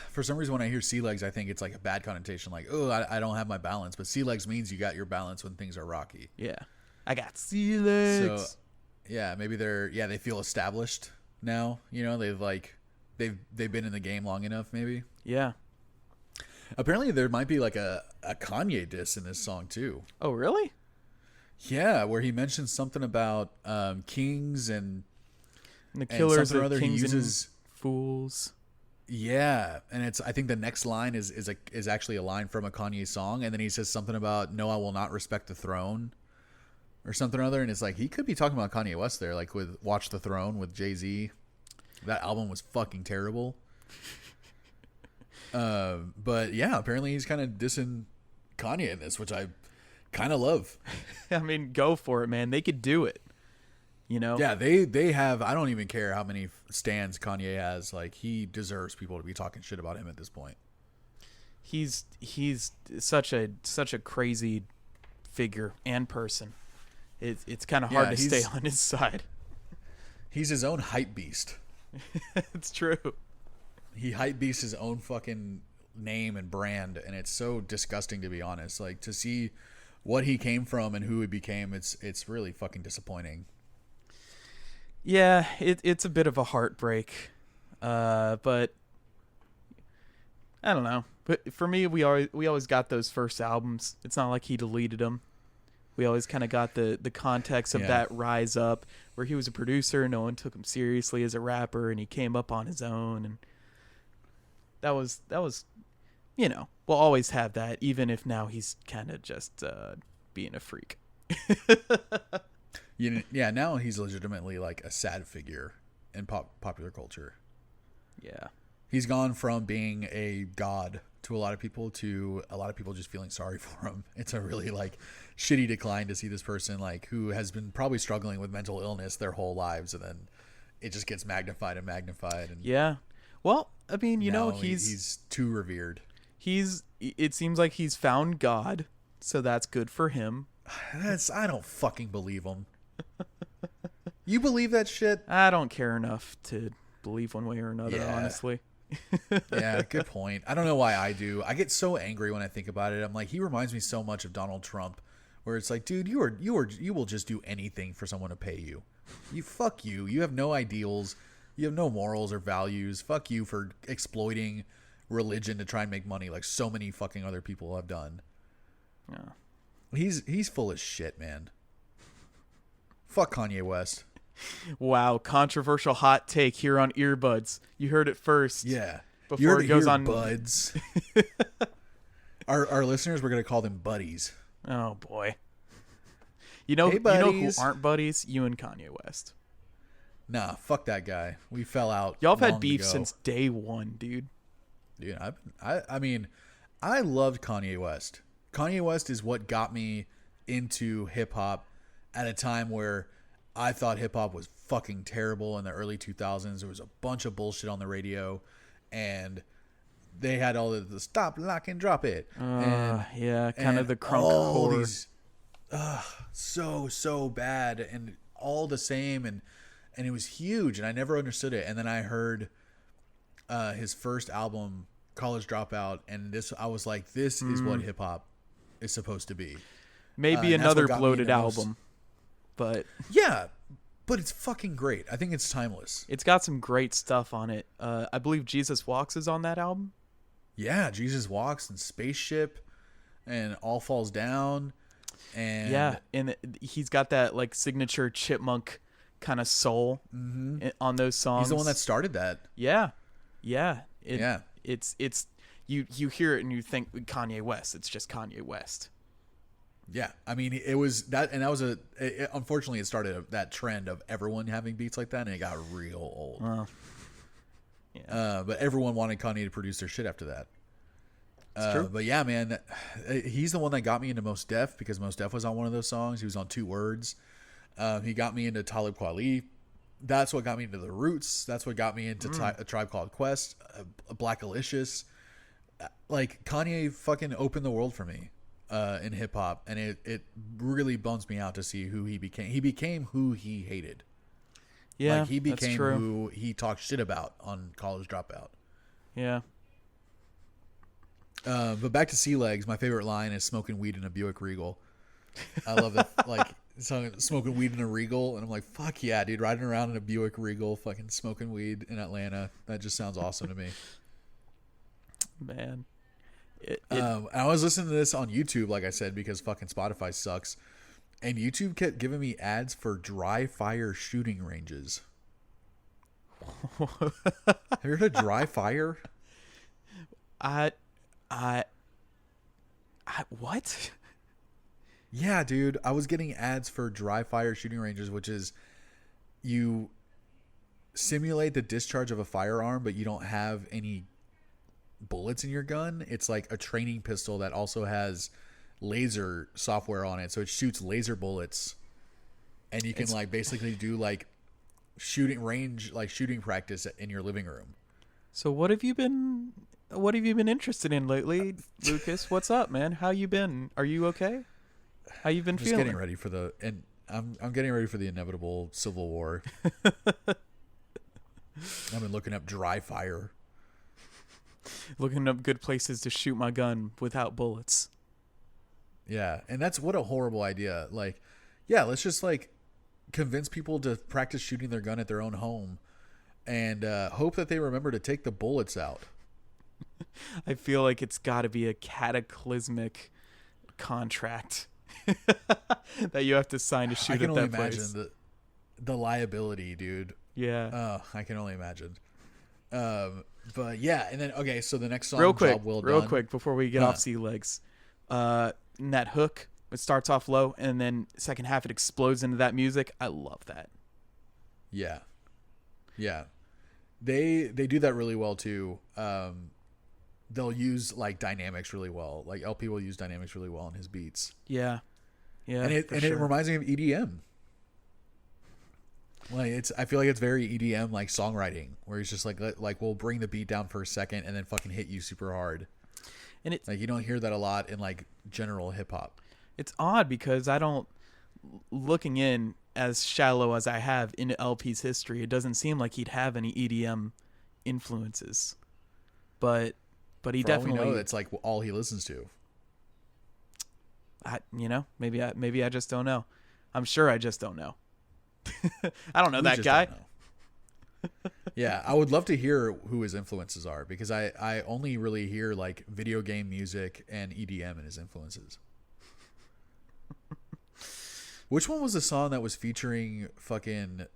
for some reason, when I hear sea legs, I think it's like a bad connotation. Like, oh, I don't have my balance. But sea legs means you got your balance when things are rocky. Yeah. I got sea legs. So, yeah, maybe they feel established now. You know, they've been in the game long enough, maybe. Yeah. Apparently, there might be like a Kanye diss in this song, too. Oh, really? Yeah, where he mentions something about kings and the killers and of other kings he uses, and fools. Yeah, and I think the next line is actually a line from a Kanye song, and then he says something about "No, I will not respect the throne," or something or other, and it's like he could be talking about Kanye West there, like with "Watch the Throne" with Jay-Z. That album was fucking terrible. But yeah, apparently he's kind of dissing Kanye in this, which I kind of love. I mean, go for it, man. They could do it. You know? Yeah, they have. I don't even care how many stans Kanye has. Like, he deserves people to be talking shit about him at this point. He's such a crazy figure and person. It's kind of hard to stay on his side. He's his own hype beast. It's true. He hype beasts his own fucking name and brand, and it's so disgusting, to be honest. Like, to see what he came from and who he became, it's really fucking disappointing. Yeah, it's a bit of a heartbreak, but I don't know. But for me, we always got those first albums. It's not like he deleted them. We always kind of got the context of that rise up, where he was a producer, no one took him seriously as a rapper, and he came up on his own, and that was you know, we'll always have that, even if now he's kind of just being a freak. Yeah, now he's legitimately like a sad figure in popular culture. Yeah. He's gone from being a god to a lot of people to a lot of people just feeling sorry for him. It's a really like shitty decline to see this person like who has been probably struggling with mental illness their whole lives, and then it just gets magnified and magnified. And yeah. Well, I mean, you know, he's too revered. It seems like he's found God, so that's good for him. I don't fucking believe him. You believe that shit? I don't care enough to believe one way or another, honestly. Yeah, good point. I don't know why I do. I get so angry when I think about it. I'm like, he reminds me so much of Donald Trump, where it's like, dude, you will just do anything for someone to pay you. Fuck you. You have no ideals. You have no morals or values. Fuck you for exploiting religion to try and make money like so many fucking other people have done. Yeah. He's full of shit, man. Fuck Kanye West. Wow, controversial hot take here on Earbuds. You heard it first. Yeah. You Before heard it it goes here, on. buds. Our listeners, we're gonna call them buddies. Oh boy. Hey, you know who buddies. aren't buddies? You and Kanye West. Nah, fuck that guy. We fell out. Y'all have had long beef ago. since day one, dude. Dude, I mean, I loved Kanye West. Kanye West is what got me into hip hop at a time where I thought hip hop was fucking terrible in the early 2000s. There was a bunch of bullshit on the radio, and they had all the stop, lock, and drop it. Yeah, kind of the crunk all core. these, so bad and all the same, and it was huge, and I never understood it. And then I heard his first album, College Dropout, and I was like, this is what hip hop is supposed to be. Maybe and that's what another got me bloated into most- album, but Yeah, but it's fucking great. I think it's timeless. it's got some great stuff on it. I believe Jesus Walks is on that album. Yeah, Jesus Walks and Spaceship and All Falls Down. And Yeah, and he's got that like signature chipmunk kind of soul on those songs. he's the one that started that. Yeah. Yeah. It's you hear it and you think Kanye West. It's just Kanye West. Yeah, I mean, it was that, and that was unfortunately, it started that trend of everyone having beats like that, and it got real old. But everyone wanted Kanye to produce their shit after that. It's true. But yeah, man, he's the one that got me into Mos Def, because Mos Def was on one of those songs. He was on 2 Words. He got me into Talib Kweli. That's what got me into The Roots. That's what got me into A Tribe Called Quest, Black Alicious. Like, Kanye fucking opened the world for me in hip hop, and it really bums me out to see who he became. He became who he hated. Yeah, Like, he that's became true. who he talked shit about on College Dropout. Yeah. But back to Sea Legs, my favorite line is "smoking weed in a Buick Regal." I love that, like, smoking weed in a Regal, and I'm like, fuck yeah, dude, riding around in a Buick Regal, fucking smoking weed in Atlanta. That just sounds awesome to me. Man. I was listening to this on YouTube, like I said, because fucking Spotify sucks, and YouTube kept giving me ads for dry fire shooting ranges. Have you heard of dry fire? I what? Yeah, dude. I was getting ads for dry fire shooting ranges, which is you simulate the discharge of a firearm, but you don't have any bullets in your gun. It's like a training pistol that also has laser software on it, so it shoots laser bullets, and you can like basically do like shooting practice in your living room. So what have you been interested in lately, Lucas? What's up, man? How you been? Are you okay? How you been Just feeling? getting ready for I'm getting ready for the inevitable civil war. I've been looking up dry fire. Looking up good places to shoot my gun without bullets. Yeah, and that's what a horrible idea. Like, yeah, let's just like convince people to practice shooting their gun at their own home, and hope that they remember to take the bullets out. I feel like it's got to be a cataclysmic contract that you have to sign to shoot I can at only that imagine place. the liability, dude. Yeah. I can only imagine. But yeah, and then okay, so the next song, real quick, Job Well real Done. quick before we get off Sea Legs. And that hook, it starts off low, and then second half it explodes into that music. I love that. Yeah. They do that really well too. They'll use like dynamics really well. Like LP will use dynamics really well in his beats. Yeah. And it reminds me of EDM. Like I feel like it's very EDM like songwriting, where he's just like we'll bring the beat down for a second and then fucking hit you super hard. And it Like you don't hear that a lot in like general hip hop. it's odd because I don't, looking in as shallow as I have into LP's history, it doesn't seem like he'd have any EDM influences. But he For all we definitely know, that's like all he listens to. Maybe I just don't know. I'm sure I just don't know. I don't know We that just guy. don't know. Yeah, I would love to hear who his influences are, because I only really hear like video game music and EDM in his influences. Which one was the song that was featuring fucking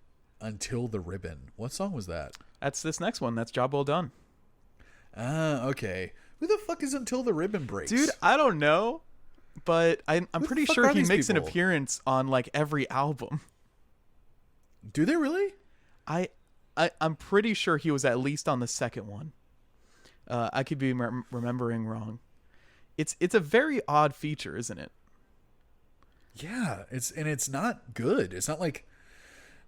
Until the Ribbon? What song was that? That's this next one. That's Job Well Done. Ah, okay. Who the fuck is Until the Ribbon Breaks? Dude, I don't know, but I'm Who the pretty fuck sure are he these makes an people? appearance on like every album. Do they really? I'm pretty sure he was at least on the second one. I could be remembering wrong. It's a very odd feature, isn't it? Yeah, it's not good. It's not like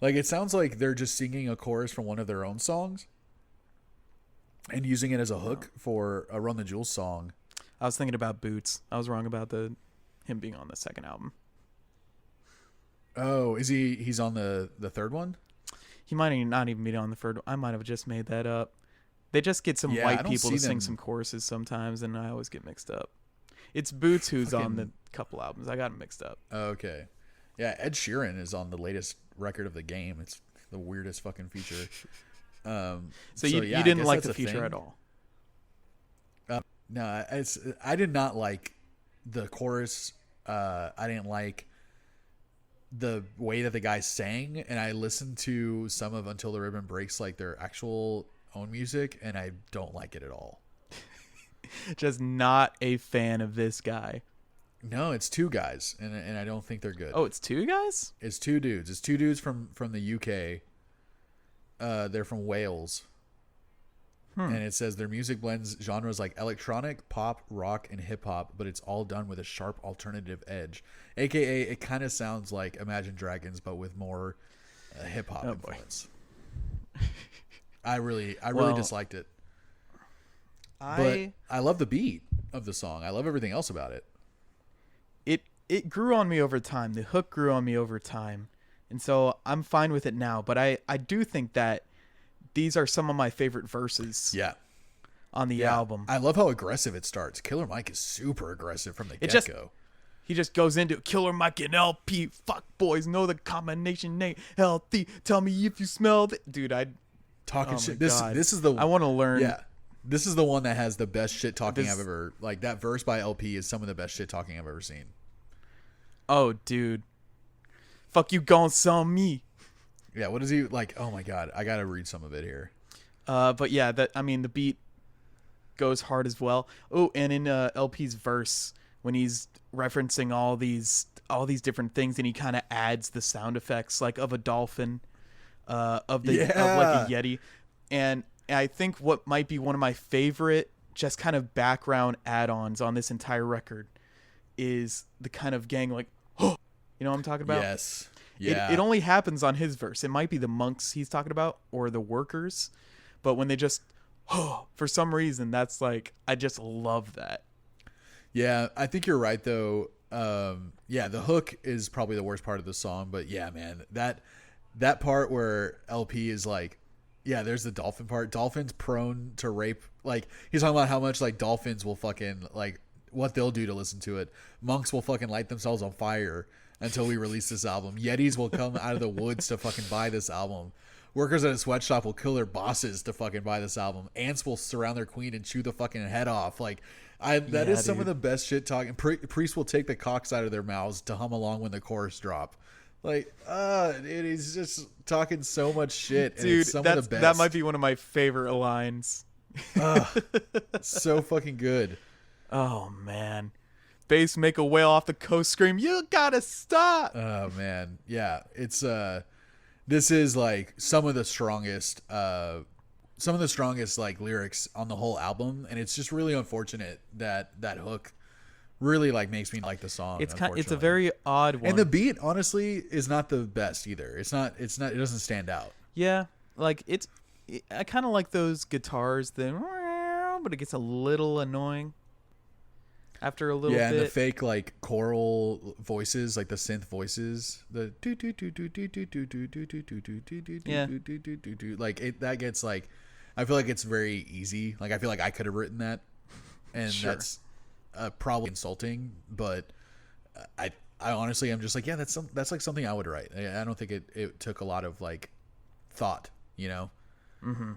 it sounds like they're just singing a chorus from one of their own songs and using it as a hook for a Run the Jewels song. I was thinking about Boots. I was wrong about him being on the second album. Oh, he's on the third one? He might not even be on the third one. I might have just made that up. They just get some Yeah, I white don't people see to sing them- some choruses sometimes, and I always get mixed up. It's Boots who's on Fucking- the couple albums. I got him mixed up. Oh, okay. Yeah, Ed Sheeran is on the latest record of the game. It's the weirdest fucking feature. So you yeah, I didn't guess like that's the a feature thing. at all? No, I did not like the chorus. I didn't like the way that the guy sang, and I listened to some of Until the Ribbon Breaks, like their actual own music, and I don't like it at all. Just not a fan of this guy. No, it's two guys, and I don't think they're good. Oh, it's two guys? It's two dudes. It's two dudes from the UK. They're from Wales. And it says their music blends genres like electronic, pop, rock, and hip hop, but it's all done with a sharp alternative edge. AKA, it kind of sounds like Imagine Dragons, but with more hip hop influence. I really Well, disliked it. But I love the beat of the song. I love everything else about it. It grew on me over time. The hook grew on me over time. And so I'm fine with it now. But I do think that these are some of my favorite verses Yeah. on the album. I love how aggressive it starts. Killer Mike is super aggressive from the It just- get-go. He just goes into Killer Mike and LP. Fuck boys, know the combination ain't healthy. Tell me if you smell it. Dude, Talking oh shit. my This God. is the I want to learn. Yeah. This is the one that has the best shit talking This- I've ever, like that verse by LP is some of the best shit talking I've ever seen. Oh, dude. Fuck you gon' sell me. Yeah, what is he like? Oh my God, I gotta read some of it here. But yeah, the beat goes hard as well. Oh, and in LP's verse, when he's referencing all these different things, and he kind of adds the sound effects like of a dolphin, of like a yeti, and I think what might be one of my favorite just kind of background add-ons on this entire record is the kind of gang like, oh, you know what I'm talking about? Yes. Yeah. It only happens on his verse. It might be the monks he's talking about or the workers, but when they just, oh, for some reason, that's like, I just love that. Yeah, I think you're right though. Yeah, the hook is probably the worst part of the song, but yeah, man, that part where LP is like, yeah, there's the dolphin part. Dolphins prone to rape. Like he's talking about how much like dolphins will fucking like what they'll do to listen to it. Monks will fucking light themselves on fire until we release this album. Yetis will come out of the woods to fucking buy this album. Workers at a sweatshop will kill their bosses to fucking buy this album. Ants will surround their queen and chew the fucking head off. Like, that is some of the best shit talking. Priests will take the cocks out of their mouths to hum along when the chorus drop. Like, dude, he's just talking so much shit. And Dude, it's some of the best. that might be one of my favorite lines. So fucking good. Oh, man. Bass make a whale off the coast scream, you gotta stop. Oh man, yeah, it's this is like some of the strongest like lyrics on the whole album, and it's just really unfortunate that hook really like makes me like the song. It's a unfortunately. very odd one. And the beat honestly is not the best either. It's not it doesn't stand out. Yeah, like I kind of like those guitars then, but it gets a little annoying after a little Yeah, bit. and the fake like choral voices, like the synth voices, the like it that gets like, I feel like it's very easy. Like I feel like I could have written that, and that's probably insulting. But I honestly am just like, yeah, that's like something I would write. I don't think it took a lot of like thought, you know. Mm-hmm.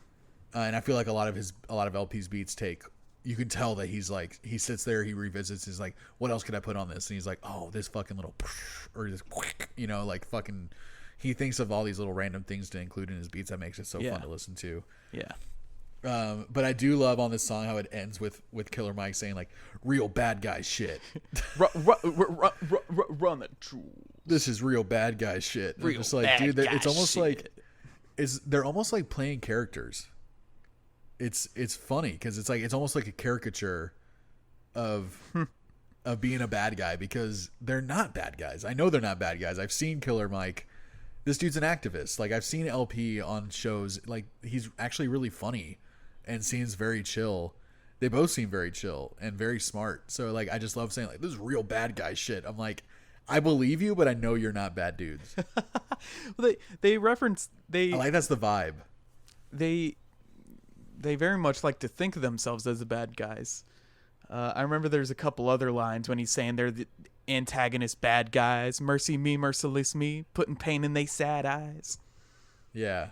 And I feel like a lot of LP's beats take. You can tell that he's like, he sits there, he revisits, he's like, what else could I put on this? And he's like, oh, this fucking little, or this, You know, like fucking, he thinks of all these little random things to include in his beats that makes it so fun to listen to. Yeah. But I do love on this song how it ends with Killer Mike saying like real bad guy shit. Run the jewels. This is real bad guy shit. And I'm Real just like, bad dude, guy it's almost shit. like they're almost like playing characters. It's funny because it's like it's almost like a caricature of being a bad guy, because they're not bad guys. I know they're not bad guys. I've seen Killer Mike. This dude's an activist. Like, I've seen LP on shows. Like, he's actually really funny and seems very chill. They both seem very chill and very smart. So, like, I just love saying, like, this is real bad guy shit. I'm like, I believe you, but I know you're not bad dudes. Well, they reference I like that's the vibe. They very much like to think of themselves as the bad guys. I remember there's a couple other lines when he's saying they're the antagonist bad guys. Mercy me, merciless me, putting pain in they sad eyes. Yeah.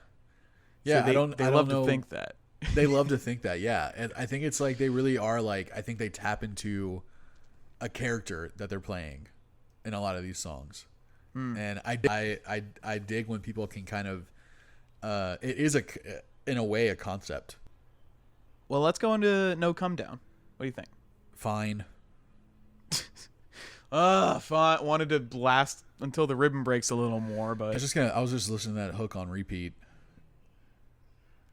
Yeah, So they love to think that. They love to think that, yeah. And I think it's like they really are like, I think they tap into a character that they're playing in a lot of these songs. And I dig when people can kind of it is in a way a concept. Well, let's go into No Come Down. What do you think? Fine. Fine. Wanted to blast until the ribbon breaks a little more, but I was just listening to that hook on repeat.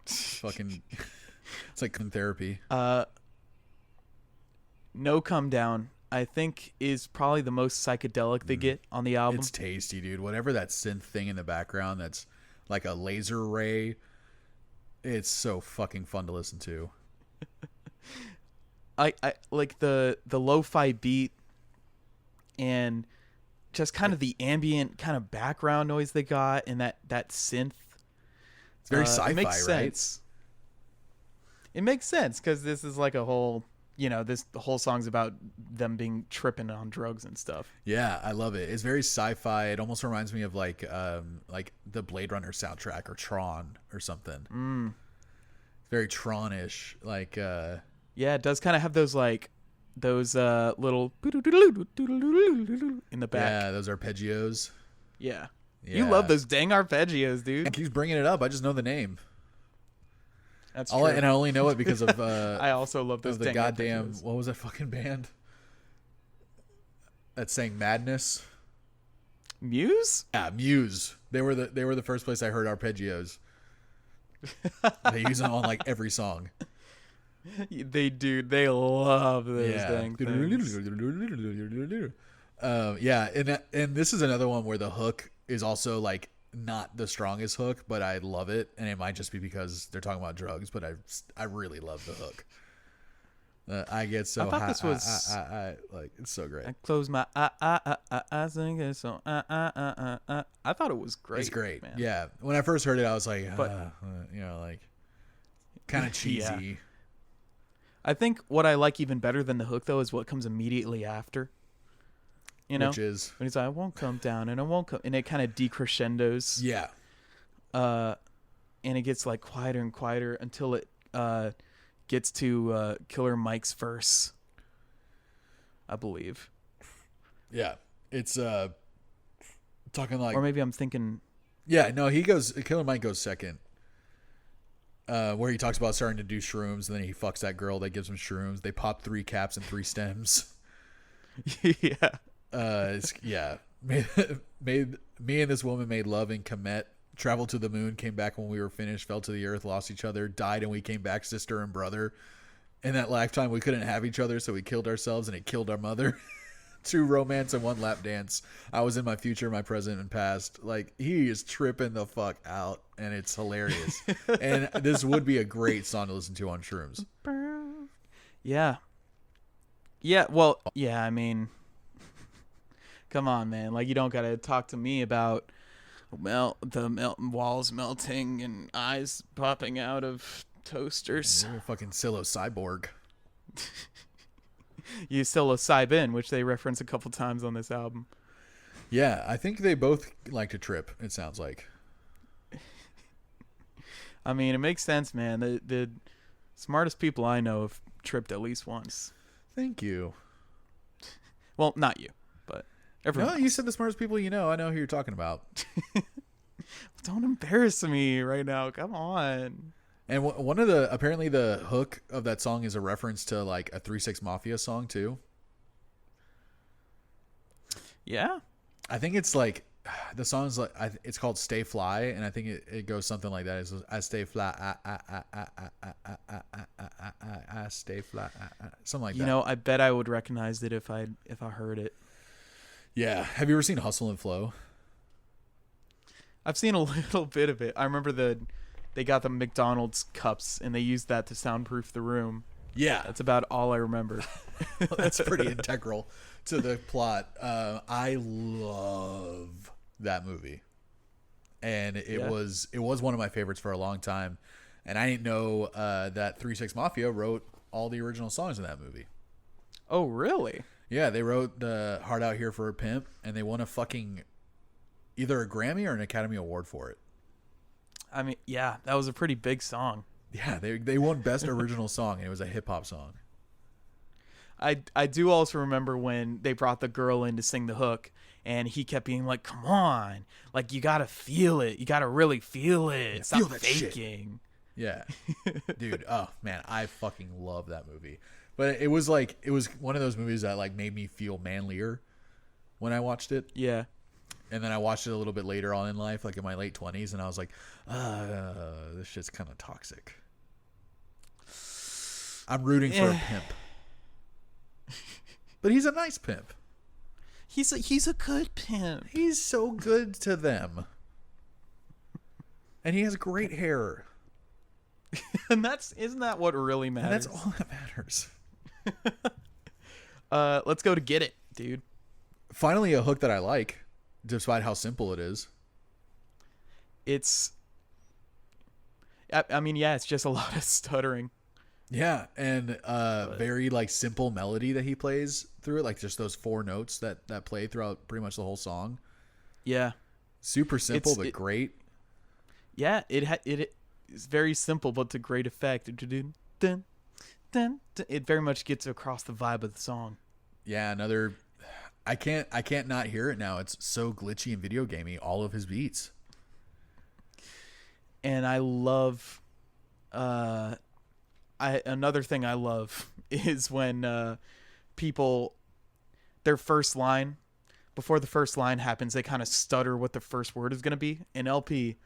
Fucking it's like therapy. No Come Down, I think, is probably the most psychedelic they get on the album. It's tasty, dude. Whatever that synth thing in the background that's like a laser ray, it's so fucking fun to listen to. I like the lo-fi beat and just kind of the ambient kind of background noise they got, and that synth. It's very sci-fi, it makes right? sense. It makes sense because this is like a whole, the whole song's about them being tripping on drugs and stuff. Yeah, I love it. It's very sci-fi. It almost reminds me of like the Blade Runner soundtrack or Tron or something. Very Tron-ish, like. Yeah, it does kind of have those little in the back. Yeah, those arpeggios. Yeah. You love those dang arpeggios, dude. It keeps bringing it up. I just know the name. That's true. And I only know it because of I also love those the dang goddamn What was that fucking band that sang Madness? Muse? Yeah, Muse. They were the first place I heard arpeggios. They use them on like every song. They do. They love those dang things. And this is another one where the hook is also like not the strongest hook, but I love it, and it might just be because they're talking about drugs, but I really love the hook. I get so I thought high, this was I like it's so great. I close my eyes and get so I thought it was great. It's great, man. yeah. When I first heard it, I was like, But- like kind of cheesy. Yeah. I think what I like even better than the hook though is what comes immediately after. Which is when he's like, I won't come down and I won't come, and it kind of decrescendos. yeah. And it gets like quieter and quieter until it gets to Killer Mike's verse, I believe. Yeah. It's talking like, Or maybe I'm thinking. yeah, no, Killer Mike goes second. Where he talks about starting to do shrooms, and then he fucks that girl that gives him shrooms. They pop 3 caps and 3 stems. Yeah. Yeah. Made me and this woman made love in Kemet. Traveled to the moon, came back when we were finished, fell to the earth, lost each other, died, and we came back sister and brother. In that lifetime, we couldn't have each other, so we killed ourselves, and it killed our mother. 2 romance and 1 lap dance. I was in my future, my present, and past. Like, he is tripping the fuck out, and it's hilarious. And this would be a great song to listen to on shrooms. Yeah. Yeah. Well, yeah. I mean, come on, man. Like, you don't gotta talk to me about walls melting and eyes popping out of toasters. You're a fucking psilocyborg. You psilocybin, which they reference a couple times on this album. Yeah, I think they both like to trip, it sounds like. I mean, it makes sense, man. The smartest people I know have tripped at least once. Thank you. Well, not you, but Everyone No, you else. said the smartest people you know. I know who you're talking about. Don't embarrass me right now. Come on. And one of the apparently the hook of that song is a reference to like a 3-6 Mafia song too. Yeah. I think it's like the song's like it's called "Stay Fly," and I think it goes something like that. It's "I stay fly, I stay fly," something like You that. know, I bet I would recognize it if I heard it. Yeah. Have you ever seen Hustle and Flow? I've seen a little bit of it. I remember they got the McDonald's cups and they used that to soundproof the room. Yeah, That's about all I remember. that's pretty integral to the plot. I love that movie, and Yeah. it was one of my favorites for a long time. And I didn't know that 3-6 Mafia wrote all the original songs in that movie. Oh, really? Yeah, they wrote the "Hard Out Here for a Pimp," and they won a fucking either a Grammy or an Academy Award for it. I mean, yeah, that was a pretty big song. Yeah, they won Best Original Song, and it was a hip hop song. I do also remember when they brought the girl in to sing the hook, and he kept being like, "Come on, like you gotta feel it. You gotta really feel it. Stop feel that shit." faking." Yeah, dude. Oh man, I fucking love that movie. But it was like it was one of those movies that like made me feel manlier when I watched it. Yeah. And then I watched it a little bit later on in life, like in my late 20s, and I was like, this shit's kind of toxic. I'm rooting for a pimp. But he's a nice pimp. He's a good pimp. He's so good to them. And he has great hair. And isn't that what really And matters? that's all that matters. Let's go to Get It, dude. Finally, a hook that I like, despite how simple it is. It's I mean, yeah, it's just a lot of stuttering. Yeah, and very like simple melody that he plays through it, like just those 4 notes that play throughout pretty much the whole song. Yeah. Super simple, but great. Yeah, it's very simple but to great effect. Dun, dun, dun. It very much gets across the vibe of the song. Yeah, another. I can't not hear it now. It's so glitchy and video gamey. All of his beats. And I love another thing I love is when people their first line before the first line happens, they kind of stutter what the first word is going to be. And LP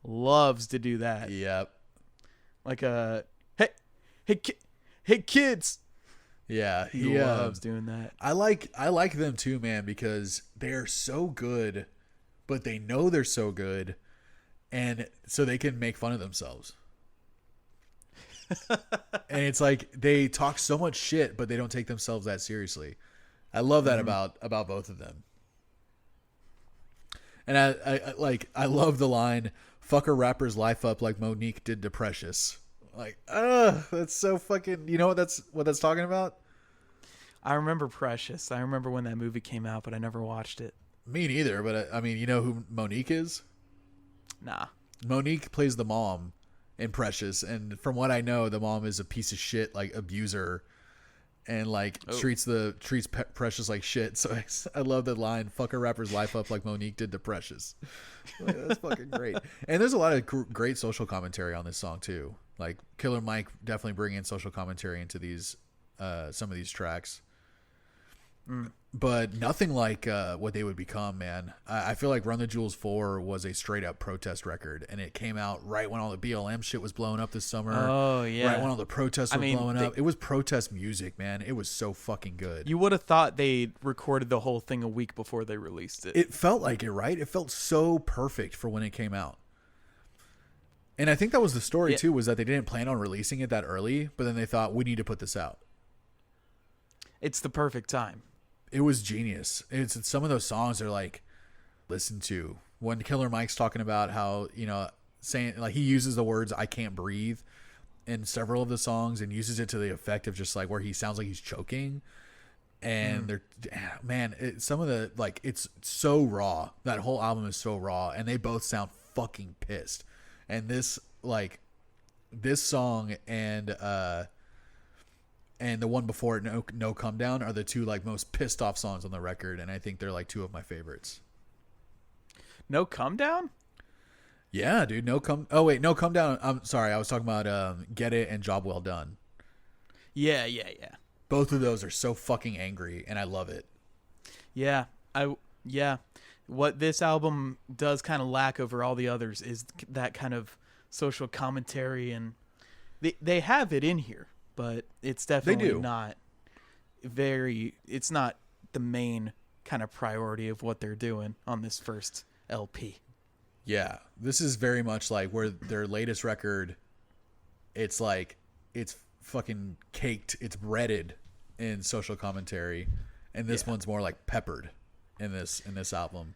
loves to do that. Yep. Like hey kids. Yeah, He loves doing that. I like them too, man, because they're so good, but they know they're so good, and so they can make fun of themselves. And it's like they talk so much shit, but they don't take themselves that seriously. I love that about both of them. And I love the line, "Fuck a rapper's life up like Monique did to Precious." Like, that's so fucking. You know what that's talking about? I remember Precious. I remember when that movie came out, but I never watched it. Me neither. But I mean, you know who Monique is? Nah. Monique plays the mom in Precious, and from what I know, the mom is a piece of shit, like abuser, and like treats Precious like shit. So I love that line, "Fuck a rapper's life up like Monique did to Precious." Like, that's fucking great. And there's a lot of great social commentary on this song too. Like Killer Mike definitely bringing in social commentary into these some of these tracks. But nothing like what they would become, man. I feel like Run the Jewels 4 was a straight up protest record, and it came out right when all the BLM shit was blowing up this summer. Oh, yeah. Right when all the protests were blowing up. It was protest music, man. It was so fucking good. You would have thought they recorded the whole thing a week before they released it. It felt like it, right? It felt so perfect for when it came out. And I think that was the story, too, was that they didn't plan on releasing it that early, but then they thought, we need to put this out. It's the perfect time. It was genius. It's some of those songs are like, listen to when Killer Mike's talking about how, you know, saying like he uses the words "I can't breathe" in several of the songs and uses it to the effect of just like where he sounds like he's choking. And they're, man, some of the like it's so raw. That whole album is so raw, and they both sound fucking pissed. And this song and and the one before it, No Come Down, are the two like most pissed off songs on the record, and I think they're like two of my favorites. No Come Down? Yeah, dude. No Come Down. I'm sorry, I was talking about Get It and Job Well Done. Yeah, yeah, yeah. Both of those are so fucking angry, and I love it. Yeah, yeah. What this album does kind of lack over all the others is that kind of social commentary, and they have it in here, but it's definitely not it's not the main kind of priority of what they're doing on this first LP. Yeah, this is very much like where their latest record, it's like it's fucking caked, it's breaded in social commentary, and this one's more like peppered in this album.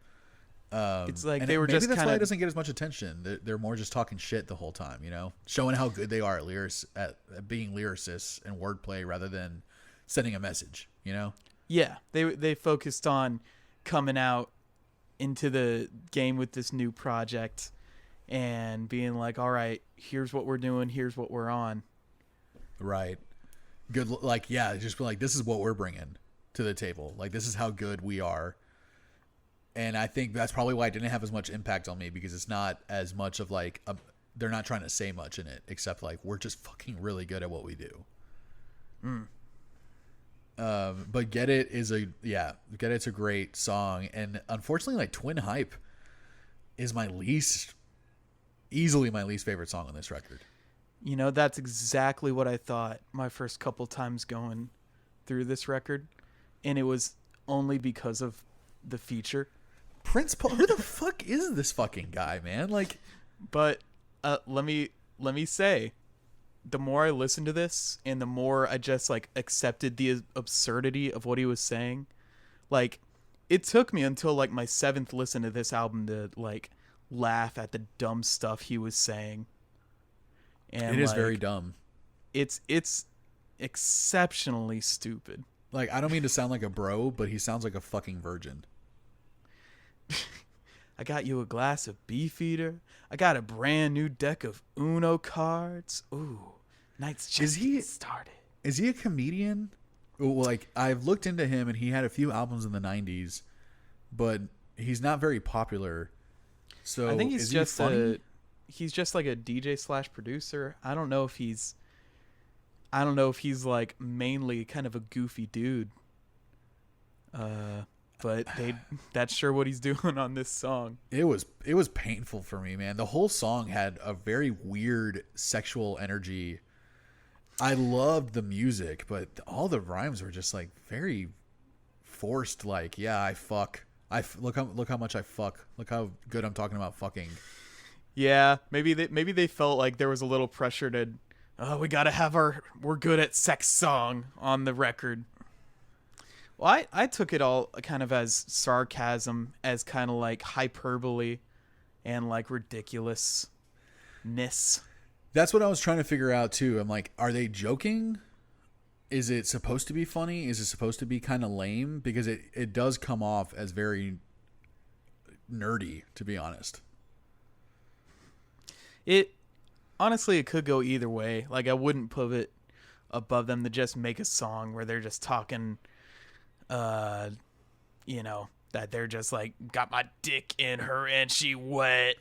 It's like they were just that's kind why of it doesn't get as much attention. They're more just talking shit the whole time, you know, showing how good they are at being lyricists and wordplay rather than sending a message, you know. Yeah, they focused on coming out into the game with this new project and being like, all right, here's what we're doing, here's what we're on. Right. Good. Like, yeah, just like, this is what we're bringing to the table. Like, this is how good we are. And I think that's probably why it didn't have as much impact on me, because it's not as much of like they're not trying to say much in it, except like we're just fucking really good at what we do. But Get It's a great song, and unfortunately, like, Twin Hype is easily my least favorite song on this record. You know, that's exactly what I thought my first couple times going through this record, and it was only because of the feature. Prince Paul, who the fuck is this fucking guy, man? Like, but let me say, the more I listened to this and the more I just like accepted the absurdity of what he was saying, like, it took me until like my 7th listen to this album to like laugh at the dumb stuff he was saying. And it is like, very dumb. It's exceptionally stupid. Like, I don't mean to sound like a bro, but he sounds like a fucking virgin. I got you a glass of Beefeater. I got a brand new deck of Uno cards. Ooh, night's just started. Is he a comedian? Well, like, I've looked into him, and he had a few albums in the 90s, but he's not very popular. So I think he's just like a DJ / producer. I don't know if he's like mainly kind of a goofy dude. But that's sure what he's doing on this song. It was painful for me, man. The whole song had a very weird sexual energy. I loved the music, but all the rhymes were just like very forced. Like, yeah, I fuck. Look how much I fuck. Look how good I'm talking about fucking. Yeah, maybe they felt like there was a little pressure to, we gotta have we're good at sex song on the record. Well, I took it all kind of as sarcasm, as kind of like hyperbole and like ridiculousness. That's what I was trying to figure out too. I'm like, are they joking? Is it supposed to be funny? Is it supposed to be kind of lame? Because it does come off as very nerdy, to be honest. Honestly, it could go either way. Like, I wouldn't put it above them to just make a song where they're just talking, you know, that they're just like, got my dick in her and she wet.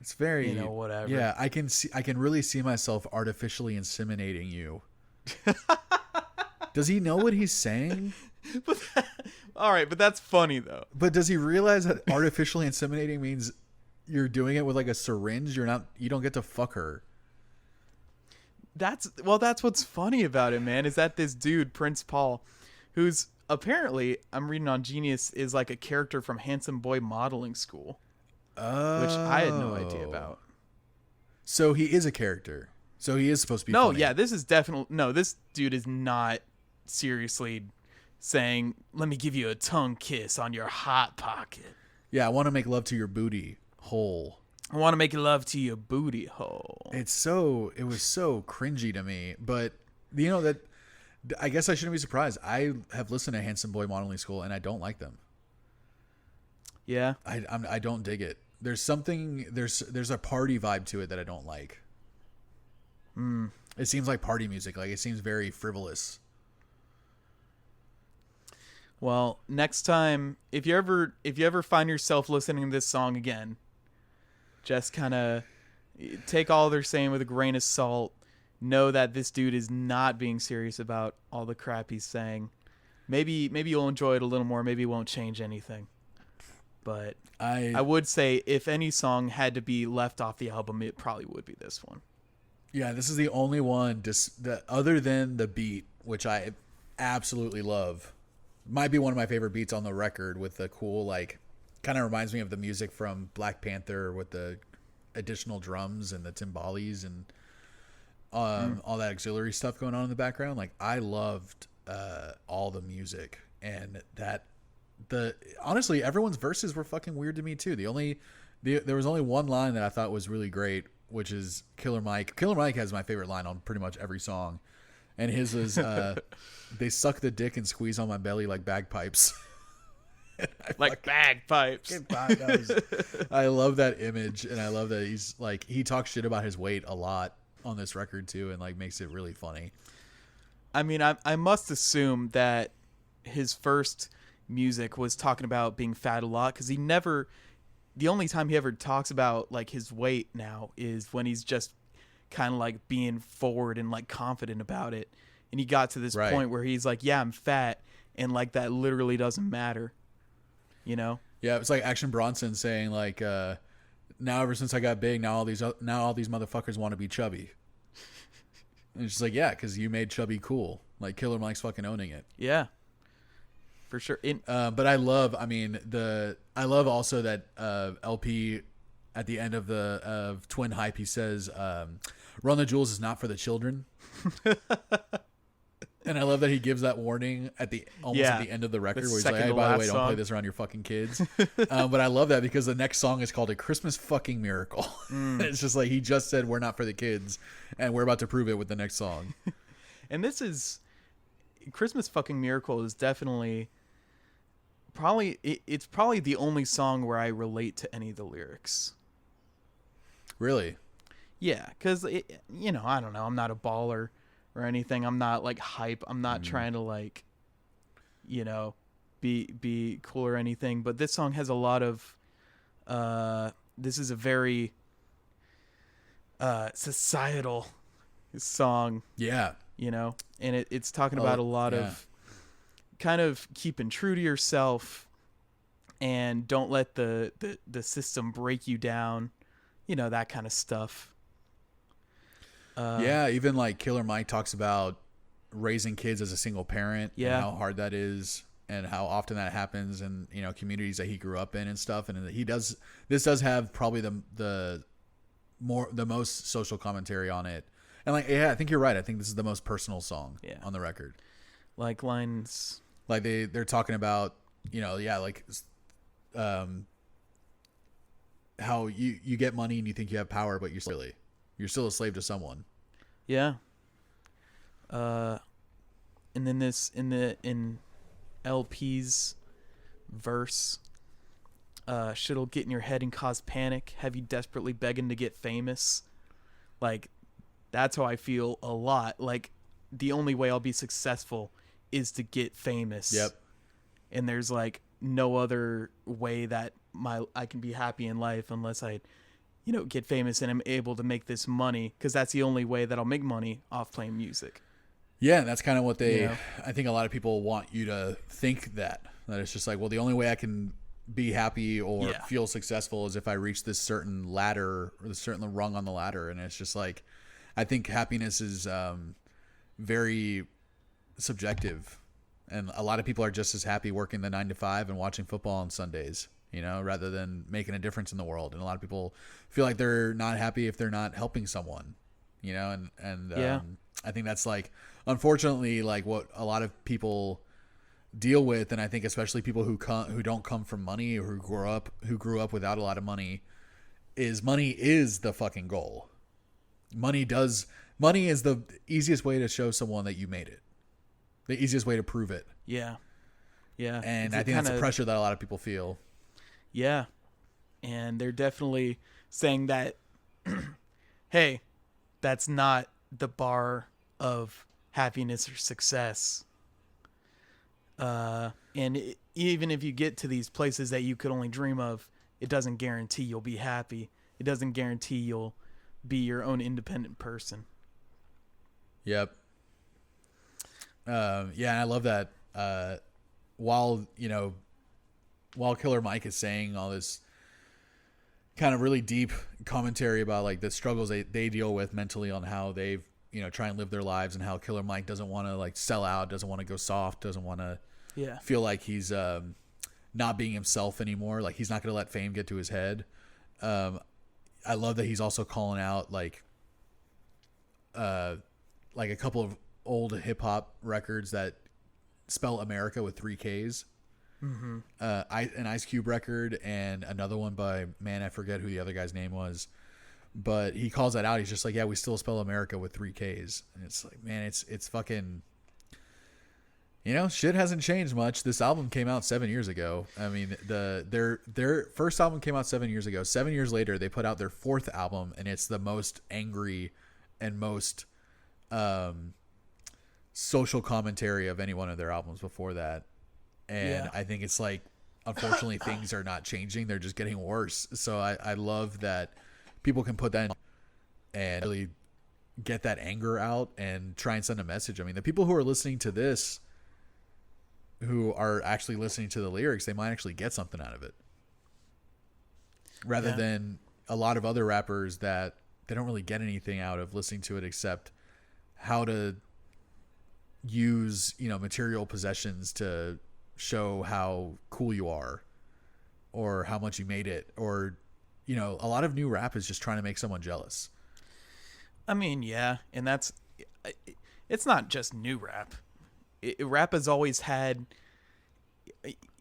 It's very, you know, whatever. Yeah, I can really see myself artificially inseminating you. Does he know what he's saying? All right, but that's funny though. But does he realize that artificially inseminating means you're doing it with like a syringe? You don't get to fuck her. That's what's funny about it, man, is that this dude, Prince Paul, who's apparently, I'm reading on Genius, is like a character from Handsome Boy Modeling School. Oh. Which I had no idea about. So he is a character. So he is supposed to be No, funny. yeah, this dude is not seriously saying, let me give you a tongue kiss on your hot pocket. Yeah, I want to make love to your booty hole. I want to make love to your booty hole. It was so cringy to me, but you know that I guess I shouldn't be surprised. I have listened to Handsome Boy Modeling School and I don't like them. Yeah, I don't dig it. There's a party vibe to it that I don't like. It seems like party music. Like, it seems very frivolous. Well, next time, if you ever find yourself listening to this song again, just kind of take all they're saying with a grain of salt. Know that this dude is not being serious about all the crap he's saying. Maybe you'll enjoy it a little more. Maybe it won't change anything. But I I would say if any song had to be left off the album, it probably would be this one. Yeah, this is the only one that other than the beat, which I absolutely love. Might be one of my favorite beats on the record with the cool like kind of reminds me of the music from Black Panther with the additional drums and the timbales and all that auxiliary stuff going on in the background. Like I loved all the music and that the honestly everyone's verses were fucking weird to me too. There was only one line that I thought was really great, which is Killer Mike. Killer Mike has my favorite line on pretty much every song, and his was they suck the dick and squeeze on my belly like bagpipes. Like bagpipes. I love that image, and I love that he's like he talks shit about his weight a lot on this record too, and like makes it really funny. I mean, I must assume that his first music was talking about being fat a lot because he never. The only time he ever talks about like his weight now is when he's just kind of like being forward and like confident about it. And he got to this Right. point where he's like, yeah, I'm fat. And like that literally doesn't matter, you know? Yeah, it's like Action Bronson saying like, now ever since I got big, now all these motherfuckers want to be chubby. And it's just like, yeah, because you made chubby cool. Like Killer Mike's fucking owning it. Yeah, for sure. But I love also that LP at the end of Twin Hype, he says, "Run the Jewels is not for the children." And I love that he gives that warning at the end of the record, The where he's like, second "Hey, to by the last way, don't song. play this around your fucking kids." But I love that because the next song is called "A Christmas Fucking Miracle." It's just like he just said, "We're not for the kids," and we're about to prove it with the next song. And this is Christmas fucking Miracle is definitely it's probably the only song where I relate to any of the lyrics. Really? Yeah, because I don't know. I'm not a baller or anything. I'm not like hype. I'm not trying to like, be cool or anything. But this song has a lot of. This is a very societal song, Yeah. and it's talking about a lot of kind of keeping true to yourself and don't let the system break you down, that kind of stuff. Yeah, even like Killer Mike talks about raising kids as a single parent and how hard that is and how often that happens in, communities that he grew up in and stuff. And this does have probably the most social commentary on it. And like, yeah, I think you're right. I think this is the most personal song on the record. Like lines, like they're talking about, how you get money and you think you have power, but you're still a slave to someone. Yeah. And then in LP's verse, shit'll get in your head and cause panic. Have you desperately begging to get famous? Like, that's how I feel a lot. Like, the only way I'll be successful is to get famous. Yep. And there's like no other way that I can be happy in life unless I get famous and am able to make this money, because that's the only way that I'll make money off playing music. Yeah, that's kind of what I think a lot of people want you to think that it's just like, well, the only way I can be happy or feel successful is if I reach this certain ladder or this certain rung on the ladder. And it's just like, I think happiness is very subjective. And a lot of people are just as happy working the 9 to 5 and watching football on Sundays, rather than making a difference in the world. And a lot of people feel like they're not happy if they're not helping someone, and I think that's like, unfortunately, like what a lot of people deal with. And I think especially people who don't come from money or who grew up without a lot of money is the fucking goal. Money is the easiest way to show someone that you made it. The easiest way to prove it. Yeah. Yeah. And I think that's the pressure that a lot of people feel. Yeah. And they're definitely saying that, hey, that's not the bar of happiness or success. And even if you get to these places that you could only dream of, it doesn't guarantee you'll be happy. It doesn't guarantee you'll be your own independent person. Yep. Yeah, I love that. While Killer Mike is saying all this kind of really deep commentary about like the struggles they deal with mentally on how they've, try and live their lives, and how Killer Mike doesn't want to like sell out, doesn't want to go soft, doesn't want to feel like he's not being himself anymore. Like he's not going to let fame get to his head. I love that he's also calling out like a couple of old hip hop records that spell America with 3 Ks. Mm-hmm. An Ice Cube record and another one by, man, I forget who the other guy's name was, but he calls that out. He's just like, yeah, we still spell America with 3 Ks. And it's like, man, it's fucking, shit hasn't changed much. This album came out 7 years ago. I mean, their first album came out 7 years ago. 7 years later, they put out their 4th album, and it's the most angry and most social commentary of any one of their albums before that. And I think it's like, unfortunately, things are not changing. They're just getting worse. So I love that people can put that in and really get that anger out and try and send a message. I mean, the people who are listening to this, who are actually listening to the lyrics, they might actually get something out of it. Rather than a lot of other rappers that they don't really get anything out of listening to it except how to use, material possessions to show how cool you are or how much you made it, or a lot of new rap is just trying to make someone jealous. I mean, yeah, and it's not just new rap. Rap has always had,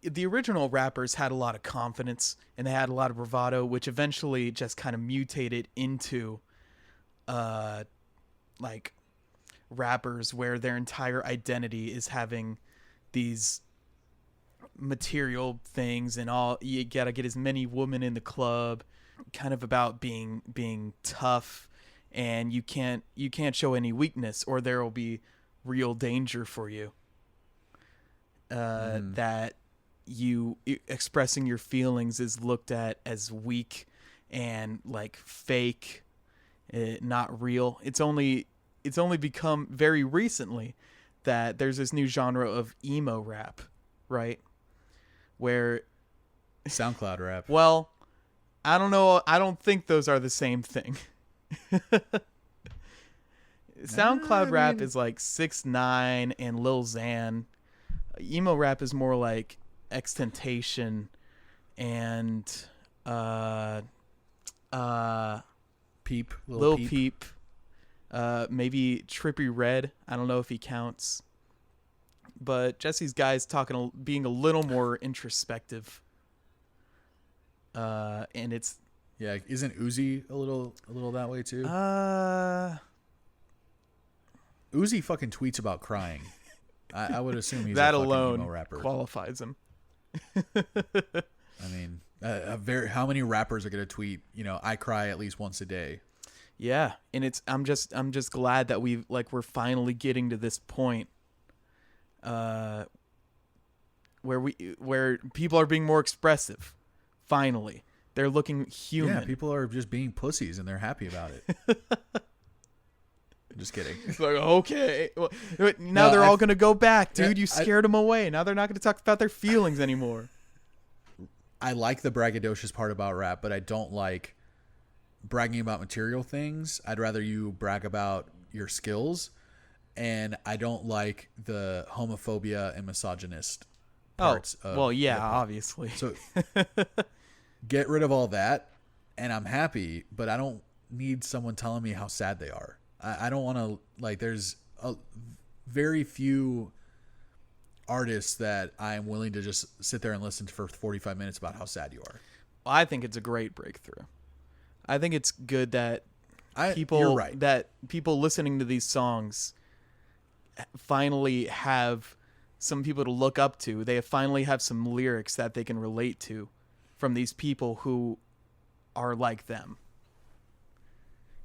the original rappers had a lot of confidence and they had a lot of bravado, which eventually just kind of mutated into like rappers where their entire identity is having these material things and all. You gotta get as many women in the club, kind of about being tough, and you can't show any weakness or there will be real danger for you. That you expressing your feelings is looked at as weak and like fake, not real. It's only become very recently that there's this new genre of emo rap, right? Where SoundCloud rap. Well, I don't know. I don't think those are the same thing. SoundCloud rap is like 6ix9ine and Lil Xan. Emo rap is more like Extentation and Peep, Lil Peep. Maybe Trippie Redd. I don't know if he counts. But Jesse's guys being a little more introspective. And it's, yeah, isn't Uzi a little that way too? Uzi fucking tweets about crying. I would assume he's that a fucking alone emo rapper. Qualifies him. I mean, how many rappers are gonna tweet? I cry at least once a day. Yeah, and I'm just glad that we're finally getting to this point, where people are being more expressive. Finally, they're looking human. Yeah, people are just being pussies and they're happy about it. Just kidding. It's like, okay. Well, now they're all going to go back, dude. You scared them away. Now they're not going to talk about their feelings anymore. I like the braggadocious part about rap, but I don't like bragging about material things. I'd rather you brag about your skills. And I don't like the homophobia and misogynist parts of well, yeah, hip-hop. obviously. So get rid of all that and I'm happy, but I don't need someone telling me how sad they are. I don't want to, like, there's very few artists that I'm willing to just sit there and listen to for 45 minutes about how sad you are. Well, I think it's a great breakthrough. I think it's good that you're right. that people listening to these songs finally have some people to look up to. They finally have some lyrics that they can relate to from these people who are like them.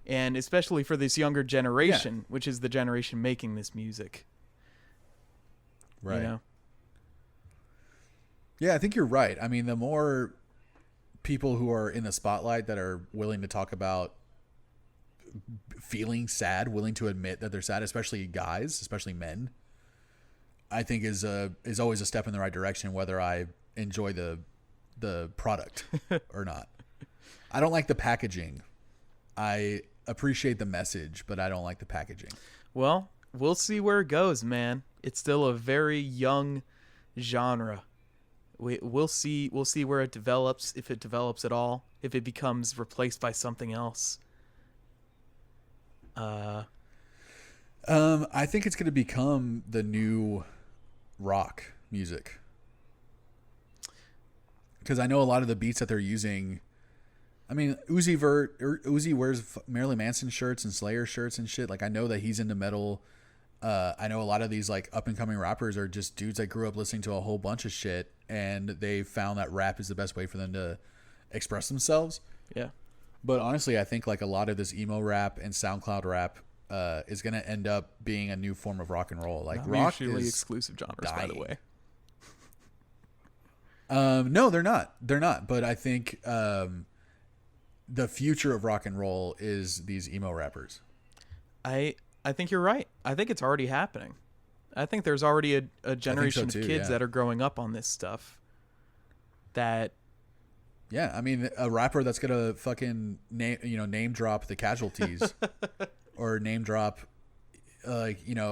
And especially for this younger generation, which is the generation making this music. Right. Yeah, I think you're right. I mean, the more people who are in the spotlight that are willing to talk about feeling sad, willing to admit that they're sad, especially guys, especially men, I think is always a step in the right direction, whether I enjoy the product or not. I don't like the packaging. I appreciate the message, but I don't like the packaging. Well, we'll see where it goes, man. It's still a very young genre. We'll see where it develops, if it develops at all, if it becomes replaced by something else. I think it's going to become the new rock music. Because I know a lot of the beats that they're using. I mean, Uzi wears Marilyn Manson shirts and Slayer shirts and shit. Like, I know that he's into metal. I know a lot of these like up and coming rappers are just dudes that grew up listening to a whole bunch of shit, and they found that rap is the best way for them to express themselves. Yeah. But honestly, I think like a lot of this emo rap and SoundCloud rap is going to end up being a new form of rock and roll. Like, Not rock mutually is exclusive genres, by the way. No, they're not. They're not. But I think the future of rock and roll is these emo rappers. I think you're right. I think it's already happening. I think there's already a generation of kids that are growing up on this stuff. That. Yeah, I mean, a rapper that's gonna fucking name drop the Casualties, or name drop, Metallica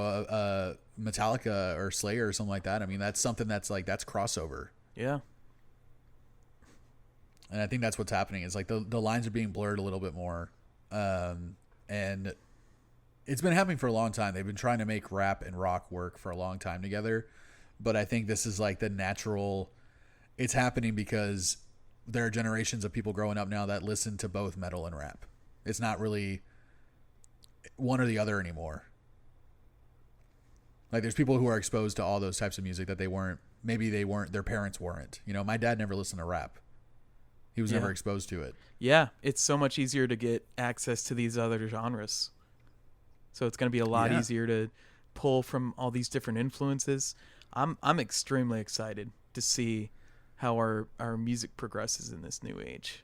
or Slayer or something like that. I mean, that's something that's crossover. Yeah. And I think that's what's happening. Is like the lines are being blurred a little bit more, and it's been happening for a long time. They've been trying to make rap and rock work for a long time together, but I think this is like the natural. It's happening because there are generations of people growing up now that listen to both metal and rap. It's not really one or the other anymore. Like, there's people who are exposed to all those types of music that their parents weren't. You know, my dad never listened to rap. He was never exposed to it. Yeah, it's so much easier to get access to these other genres. So it's going to be a lot easier to pull from all these different influences. I'm extremely excited to see how our music progresses in this new age.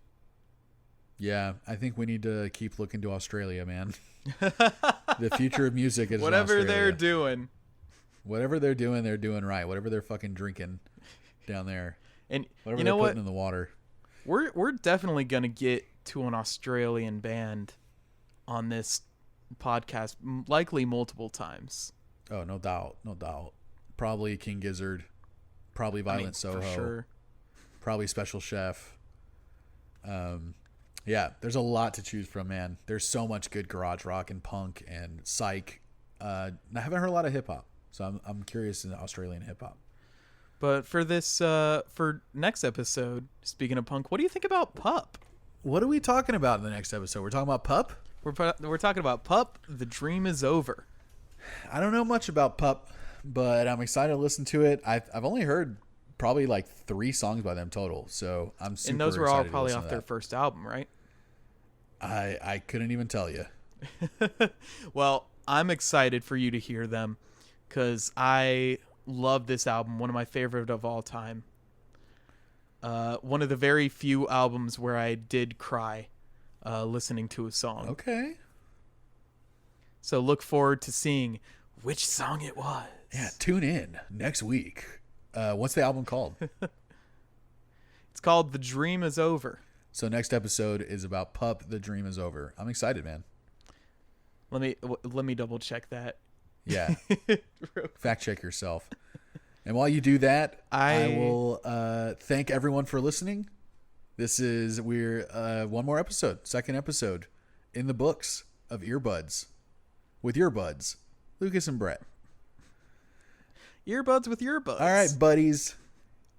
Yeah, I think we need to keep looking to Australia, man. The future of music is whatever they're doing. Whatever they're doing, they're doing right. Whatever they're fucking drinking down there. And whatever you know they're putting in the water. We're definitely going to get to an Australian band on this podcast, likely multiple times. Oh, no doubt. No doubt. Probably King Gizzard. Probably Violent Soho. For sure. Probably Special Chef. Yeah, there's a lot to choose from, man. There's so much good garage rock and punk and psych. I haven't heard a lot of hip hop, so I'm curious in Australian hip hop. But for this, for next episode, speaking of punk, what do you think about Pup? What are we talking about in the next episode? We're talking about Pup? We're talking about Pup. The Dream Is Over. I don't know much about Pup, but I'm excited to listen to it. I've only heard probably like 3 songs by them total, so I'm super excited. And those were all probably to off their first album, right? I couldn't even tell you. Well, I'm excited for you to hear them because I love this album. One of my favorite of all time. One of the very few albums where I did cry listening to a song. Okay. So look forward to seeing which song it was. Yeah, tune in next week. What's the album called? It's called The Dream Is Over. So next episode is about Pup, The Dream Is Over. I'm excited, man. Let me double check that. Yeah. Fact check yourself. And while you do that, I will thank everyone for listening. We're one more episode, second episode in the books of Earbuds with Earbuds, Lucas and Brett. Earbuds with Earbuds. All right, buddies.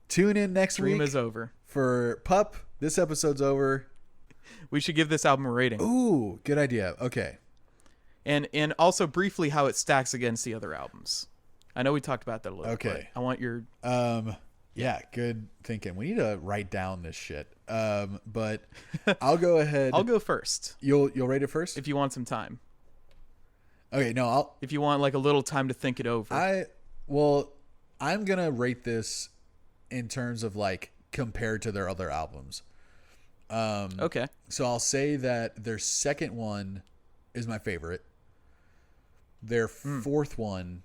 Tune in next week. Dream is over. For Pup. This episode's over. We should give this album a rating. Ooh, good idea. Okay. And also briefly how it stacks against the other albums. I know we talked about that a little bit. Okay. I want your... Yeah, good thinking. We need to write down this shit. But I'll go ahead. I'll go first. You'll rate it first? If you want some time. Okay, no, If you want like a little time to think it over. I'm going to rate this in terms of like compared to their other albums. Okay. So I'll say that their second one is my favorite. Their fourth one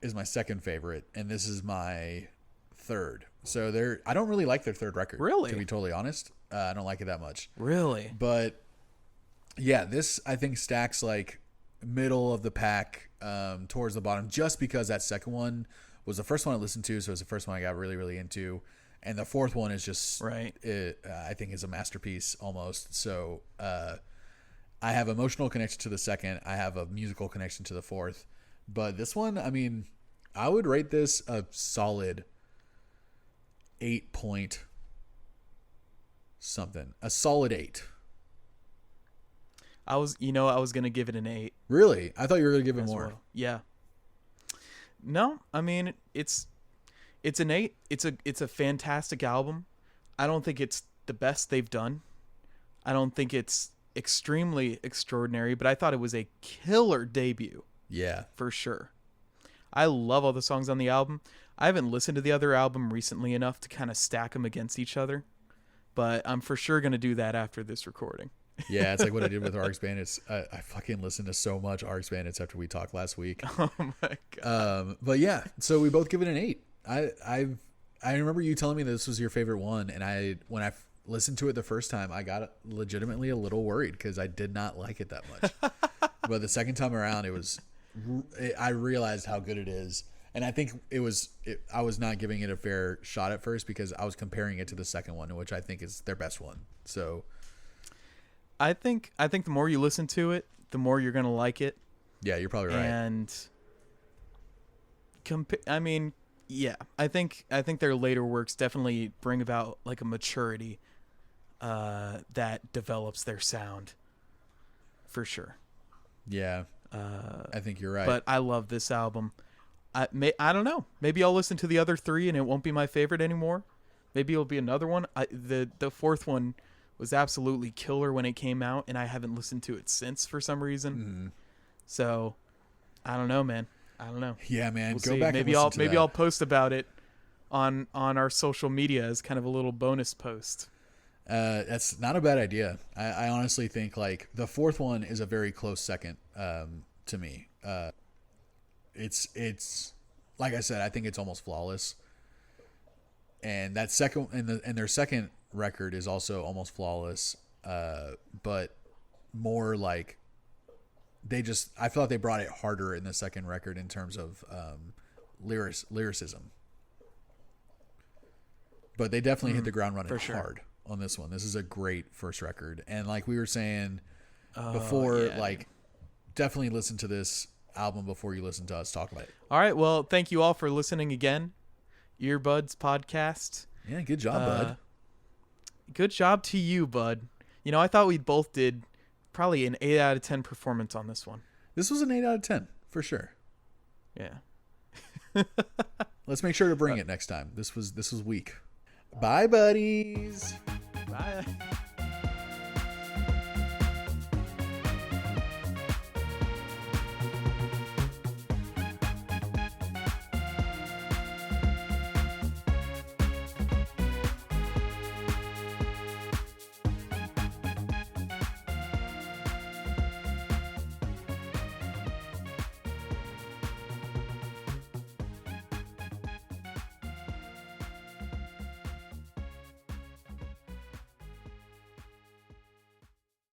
is my second favorite, and this is my third. So I don't really like their third record. Really? To be totally honest, I don't like it that much. Really? But yeah, this I think stacks like middle of the pack towards the bottom, just because that second one was the first one I listened to, so it was the first one I got really, really into. And the fourth one is just, right. I think is a masterpiece almost. So I have emotional connection to the second. I have a musical connection to the fourth. But this one, I mean, I would rate this a solid 8 point something. A solid 8. I was going to give it an 8. Really? I thought you were going to give it more. Well. Yeah. No, I mean, it's an 8. It's a fantastic album. I don't think it's the best they've done. I don't think it's extremely extraordinary, but I thought it was a killer debut. Yeah. For sure. I love all the songs on the album. I haven't listened to the other album recently enough to kind of stack them against each other, but I'm for sure going to do that after this recording. Yeah, it's like what I did with RX Bandits. I fucking listened to so much RX Bandits after we talked last week. Oh my god. But yeah, so we both give it an 8. I remember you telling me this was your favorite one, and when I listened to it the first time, I got legitimately a little worried because I did not like it that much. But the second time around, I realized how good it is, and I think I was not giving it a fair shot at first because I was comparing it to the second one, which I think is their best one. So I think the more you listen to it, the more you're gonna like it. Yeah, you're probably right. And I mean, yeah, I think their later works definitely bring about like a maturity that develops their sound, for sure. Yeah, I think you're right. But I love this album. I don't know. Maybe I'll listen to the other 3 and it won't be my favorite anymore. Maybe it'll be another one. The fourth one was absolutely killer when it came out, and I haven't listened to it since for some reason. Mm-hmm. So I don't know, man. I don't know. Yeah, man. We'll Go see. back. Maybe and listen to that. I'll post about it on our social media as kind of a little bonus post. That's not a bad idea. I honestly think like the fourth one is a very close second to me. It's like I said, I think it's almost flawless. And that second and their second record is also almost flawless, but more like I thought they brought it harder in the second record in terms of lyricism. But they definitely hit the ground running hard on this one. This is a great first record, and like we were saying before, like definitely listen to this album before you listen to us talk about it. All right, well, thank you all for listening again. Earbuds Podcast. Yeah, good job, bud. Good job to you, bud. I thought we both did probably an 8 out of 10 performance on this one. This was an 8 out of 10 for sure. Yeah. Let's make sure to bring it next time. This was weak. Bye, buddies. Bye.